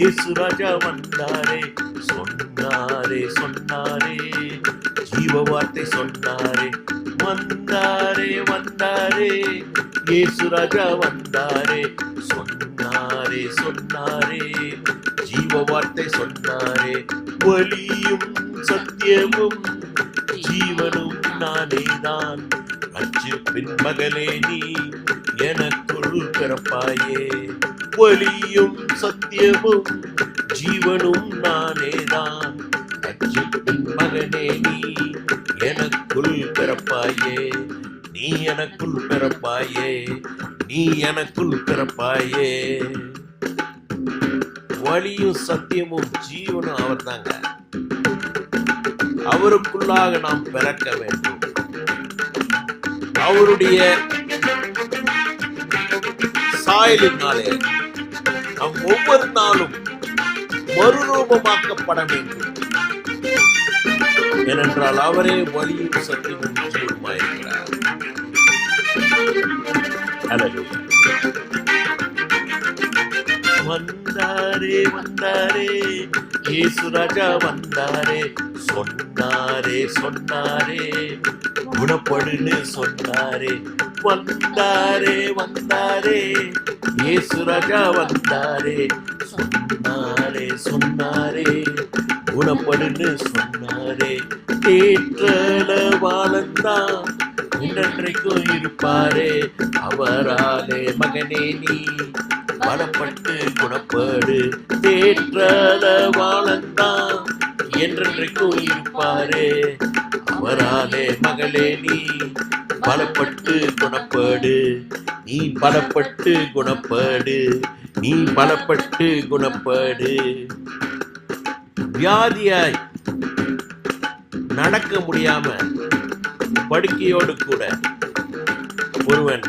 S1: இயேசு ராஜா வந்தாரே, சொன்னாரே சொன்னாரே, ஜீவ வார்த்தை சொன்னாரே, வந்தாரே வந்தாரே, இயேசு ராஜா வந்தாரே, சொன்னாரே சொன்னாரே, ஜீவ வார்த்தை சொன்னாரே, வழியும் சத்தியமும் ஜீவனும் நானே தான், ரட்சிப்பின் மகளே நீ எனக்குள் பிறப்பாயே, வழியும் சத்தியமும் ஜீவனும் நானேதான், ரட்சிப்பின் மகனே நீ எனக்குள் பிறப்பாயே, நீ எனக்குள் பிறப்பாயே, நீ எனக்குள் பிறப்பாயே. வழியும் சத்தியமும் ஜீவனும் அவர் தாங்க. அவருக்குள்ளாக நாம் பிறக்க வேண்டும். அவருடைய சாயலினாலே நாம் ஒவ்வொரு நாளும் மறுரூபமாக்கப்பட வேண்டும். ஏனென்றால் அவரே வழியும் சத்தியமும் ஜீவனுமாயிருக்கிறார். வந்தாரே வந்தாரே, இயேசு ராஜா வந்தாரே, சொன்னாரே சொன்னாரே, குணப்படுன்னு சொன்னாரே, வந்தாரே வந்தாரே, இயேசு ராஜா வந்தாரே, சொன்னாரே சொன்னாரே, குணப்படுன்னு சொன்னாரே, தேற்றல வாழந்தான் இன்றைக்கும் இருப்பாரே, அவராலே மகனே நீ பலப்பட்டு குணப்படு, தேற்றல வாழந்தான் என்றென்றைக்கும் இருப்பாரே, அவராலே மகளே நீ பலப்பட்டு குணப்படு, நீ பலப்பட்டு குணப்படு, நீ பலப்பட்டு குணப்படு. வியாதியாய் நடக்க முடியாம படுக்கையோடு கூட ஒருவன்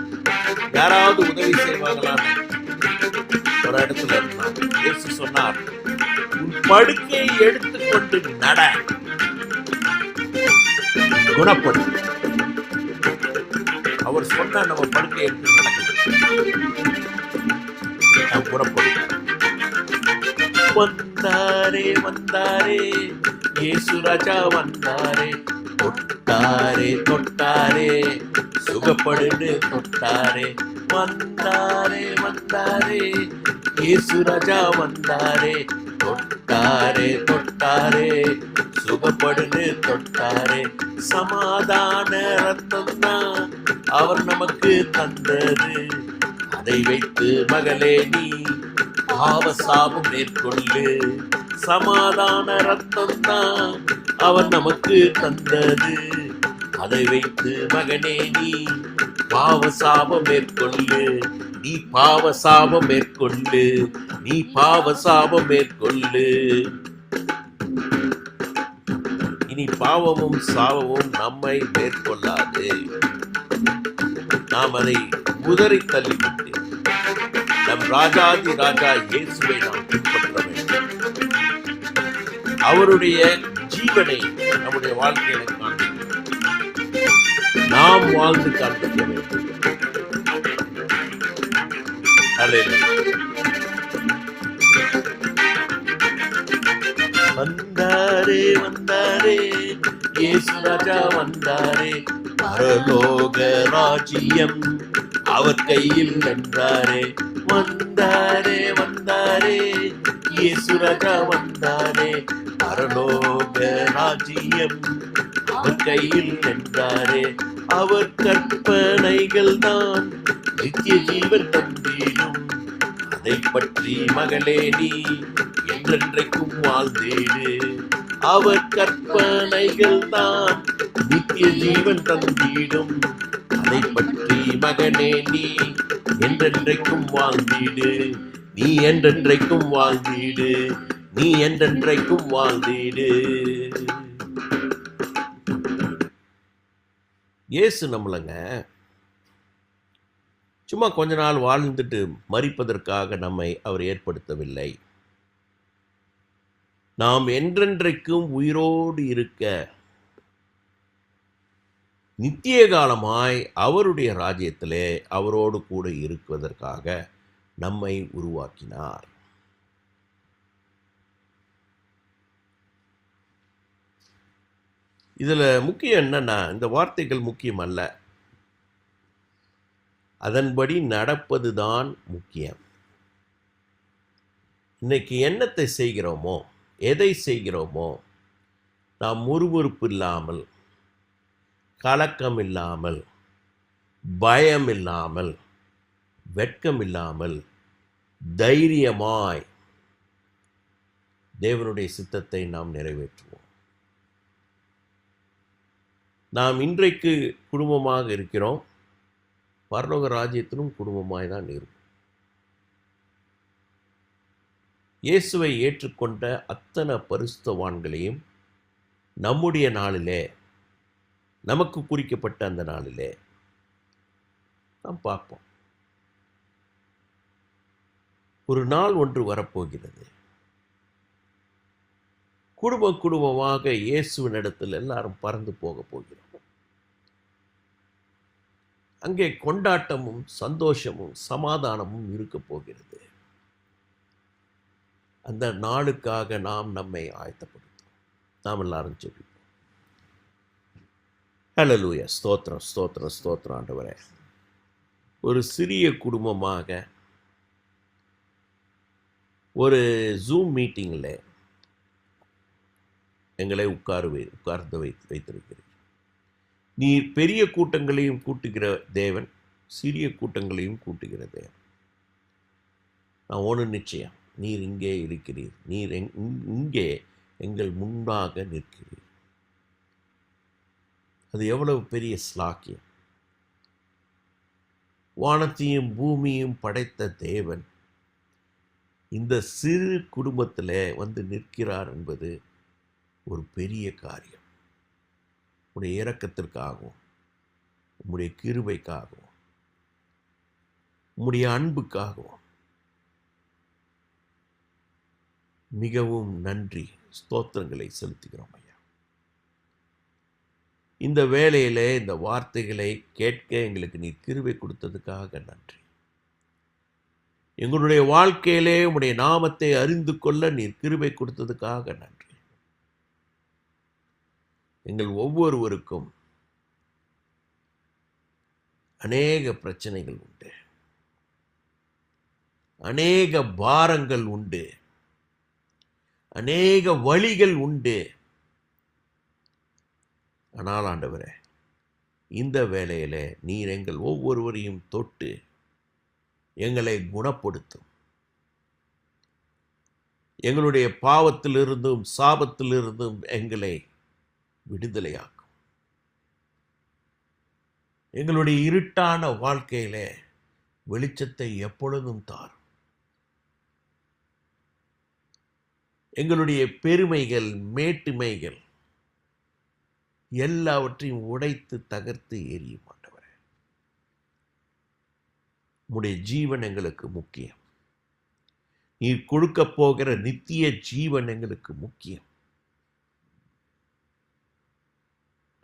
S1: யாராவது உதவி செய்வாங்களான்னு ஒரு இடத்துல இருந்தான். இயேசு சொன்னார், உன் படுக்கையை எடுத்துக்கொண்டு நட, குணப்படும். அவர் சொன்ன நம்ம படுக்கையை எடுத்து நடக்குது, நாம் குணப்படும். வந்தாரே வந்தாரே இயேசு ராஜா வந்தாரே, தொட்டாரே தொட்டாரே சுகப்படுன்னு தொட்டாரே. வந்தாரே வந்தாரே இயேசு ராஜா வந்தாரே, தொட்டாரே தொட்டாரே சுகப்படுன்னு தொட்டாரே. சமாதான ரத்தம் தான் அவர் நமக்கு தந்தது, அதை வைத்து மகளே நீ பாவ சாபம் மேற்கொள்ளு. சமாதான ரத்தம் தான் அவர் நமக்கு தந்தது, அதை வைத்து மகனே நீ பாவ சாபம் மேற்கொள்ளு. நீ பாவ சாபம் மேற்கொள்ளு, நீ பாவ சாபம் மேற்கொள்ளு. இனி பாவமும் சாபமும் நம்மை மேற்கொள்ளாது. நாம் அதை உதறி தள்ளிவிட்டு நம் ராஜாதி ராஜா இயேசுவை நாம் பின்பற்ற வேண்டும். அவருடைய ஜீவனை நம்முடைய வாழ்க்கையில காண்பிக்க நாம் வாழ்ந்து காண்பிக்க வேண்டும். வந்தாரே வந்தாரே இயேசு ராஜா வந்தாரே, பரலோக ராஜ்யம் அவர் கையில் நின்றாரே. வந்தாரே வந்தாரே இயேசு ராஜா வந்தாரே, பரலோக ராஜ்யம் அவர் கையில் நின்றாரே. அவர் கற்பனைகள் தான் நித்திய ஜீவன் தந்தீரும், அதை பற்றி மகளே நீ என்றென்றைக்கும் வாழ்ந்தேடு. அவர் கற்பனைகள் தான் நித்திய ஜீவன் தந்தீடும், அதை பற்றி மகனே நீ என்றென்றைக்கும் வாழ்ந்தீடு. நீ என்றென்றைக்கும் வாழ்ந்தீடு, நீ என்றென்றைக்கும் வாழ்ந்தீடு. இயேசு நம்மளங்க சும்மா கொஞ்ச நாள் வாழ்ந்துட்டு மரிப்பதற்காக நம்மை அவர் ஏற்படுத்தவில்லை. நாம் என்றென்றைக்கும் உயிரோடு இருக்க நித்திய காலமாய் அவருடைய ராஜ்யத்திலே அவரோடு கூட இருக்குவதற்காக நம்மை உருவாக்கினார். இதில் முக்கியம் என்னன்னா, இந்த வார்த்தைகள் முக்கியம் அல்ல, அதன்படி நடப்பதுதான் முக்கியம். இன்னைக்கு என்னத்தை செய்கிறோமோ, எதை செய்கிறோமோ, நாம் முறுமுறுப்பு இல்லாமல், கலக்கம் இல்லாமல், பயம் இல்லாமல், வெட்கம் இல்லாமல், தைரியமாய் தேவனுடைய சித்தத்தை நாம் நிறைவேற்றுவோம். நாம் இன்றைக்கு குடும்பமாக இருக்கிறோம், பரலோக ராஜ்யத்திலும் குடும்பமாய் தான் இருக்கும். இயேசுவை ஏற்றுக்கொண்ட அத்தனை பரிசுத்தவான்களையும் நம்முடைய நாளிலே, நமக்கு குறிக்கப்பட்ட அந்த நாளிலே நாம் பார்ப்போம். ஒரு நாள் ஒன்று வரப்போகிறது. குடும்பமாக இயேசுவினிடத்தில் எல்லாரும் பறந்து போக போகிறோம். அங்கே கொண்டாட்டமும் சந்தோஷமும் சமாதானமும் இருக்க போகிறது. அந்த நாளுக்காக நாம் நம்மை ஆயத்தப்படுத்தும். நாம் எல்லாரும் ஜெபிப்போம். ஹல்லேலூயா. ஸ்தோத்திரம் ஸ்தோத்திரம் ஸ்தோத்திரம் ஆண்டவரே. ஒரு சிறிய குடும்பமாக ஒரு ஜூம் மீட்டிங்கில் எங்களை உட்கார்ந்து வைத்திருக்கிறீர். நீர் பெரிய கூட்டங்களையும் கூட்டுகிற தேவன், சிறிய கூட்டங்களையும் கூட்டுகிற தேவன். நான் ஒன்று நிச்சயம், நீர் இங்கே இருக்கிறீர். நீர் இங்கே எங்கள் முன்பாக நிற்கிறீர். அது எவ்வளவு பெரிய ஸ்லாக்கியம், வானத்தையும் பூமியும் படைத்த தேவன் இந்த சிறு குடும்பத்தில் வந்து நிற்கிறார் என்பது ஒரு பெரிய காரியம். உடைய இரக்கத்திற்காகவும் உம்முடைய கிருபைக்காகவும் உம்முடைய அன்புக்காகவும் மிகவும் நன்றி, ஸ்தோத்திரங்களை செலுத்துகிறோம் ஐயா. இந்த வேளையிலே இந்த வார்த்தைகளை கேட்க எங்களுக்கு நீர் கிருபை கொடுத்ததுக்காக நன்றி. எங்களுடைய வாழ்க்கையிலே உம்முடைய நாமத்தை அறிந்து கொள்ள நீர் கிருபை கொடுத்ததுக்காக நன்றி. எங்கள் ஒவ்வொருவருக்கும் அநேக பிரச்சனைகள் உண்டு, அநேக பாரங்கள் உண்டு, அநேக வழிகள் உண்டு. ஆனால் ஆண்டவரே, இந்த வேளையிலே நீர் எங்கள் ஒவ்வொருவரையும் தொட்டு எங்களை குணப்படுத்தும். எங்களுடைய பாவத்திலிருந்தும் சாபத்திலிருந்தும் எங்களை விடுதலையாக்கும். எங்களுடைய இருட்டான வாழ்க்கையிலே வெளிச்சத்தை எப்பொழுதும் தாரும். எங்களுடைய பெருமைகள், மேட்டுமைகள் எல்லாவற்றையும் உடைத்து தகர்த்து எரியும் ஆண்டவரே. உம்முடைய ஜீவன் எங்களுக்கு முக்கியம். நீர் கொடுக்க போகிற நித்திய ஜீவன் எங்களுக்கு முக்கியம்.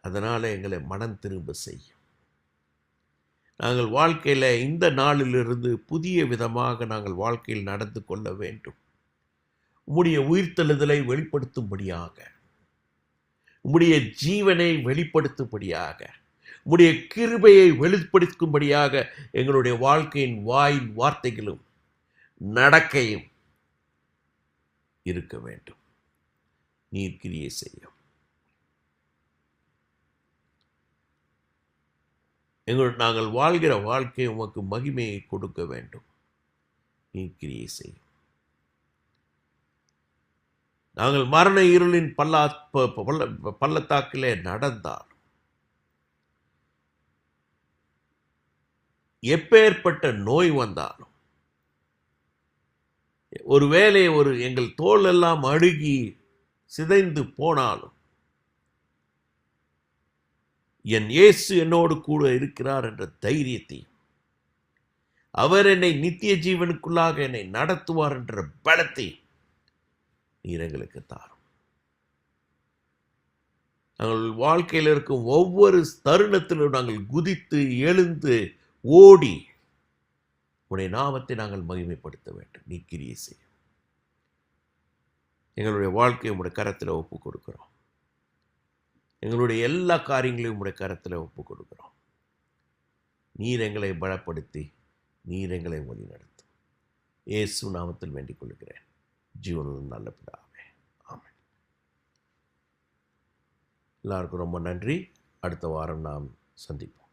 S1: அதனால எங்களை மனம் திரும்ப செய்யும். நாங்கள் வாழ்க்கையில் இந்த நாளிலிருந்து புதிய விதமாக நாங்கள் வாழ்க்கையில் நடந்து கொள்ள வேண்டும். உம்முடைய உயிர்த்தெழுதலை வெளிப்படுத்தும்படியாக, உம்முடைய ஜீவனை வெளிப்படுத்தும்படியாக, உம்முடைய கிருபையை வெளிப்படுத்தும்படியாக எங்களுடைய வாழ்க்கையின் வாயின் வார்த்தைகளும் நடக்கையும் இருக்க வேண்டும். நீர் கிரியை செய்யும். நாங்கள் வாழ்கிற வாழ்க்கை உமக்கு மகிமையை கொடுக்க வேண்டும். நீர் கிரியை செய்யும். நாங்கள் மரண இருளின் பள்ளத்தாக்கிலே நடந்தால், எப்பேற்பட்ட நோய் வந்தாலும், ஒருவேளை எங்கள் தோல் எல்லாம் அழுகி சிதைந்து போனாலும், என் இயேசு என்னோடு கூட இருக்கிறார் என்ற தைரியத்தை, அவர் என்னை நித்திய ஜீவனுக்குள்ளாக என்னை நடத்துவார் என்ற பலத்தை நீர் எங்களுக்கு தாரும். நாங்கள் வாழ்க்கையில் இருக்கும் ஒவ்வொரு தருணத்திலும் நாங்கள் குதித்து எழுந்து ஓடி உடைய நாமத்தை நாங்கள் மகிமைப்படுத்த வேண்டும். நீ கிரியை செய்யும். எங்களுடைய வாழ்க்கையை உடைய கரத்தில் ஒப்பு கொடுக்கிறோம். எங்களுடைய எல்லா காரியங்களையும் உடைய கரத்தில் ஒப்பு கொடுக்கிறோம். நீர் எங்களை பலப்படுத்தி நீர் எங்களை வழி நடத்தும். இயேசு நாமத்தில் வேண்டிக் கொள்கிறேன், ஜீவனும் நல்ல பிதாவே, ஆமென். எல்லாருக்கும் ரொம்ப நன்றி. அடுத்த வாரம் நாம் சந்திப்போம்.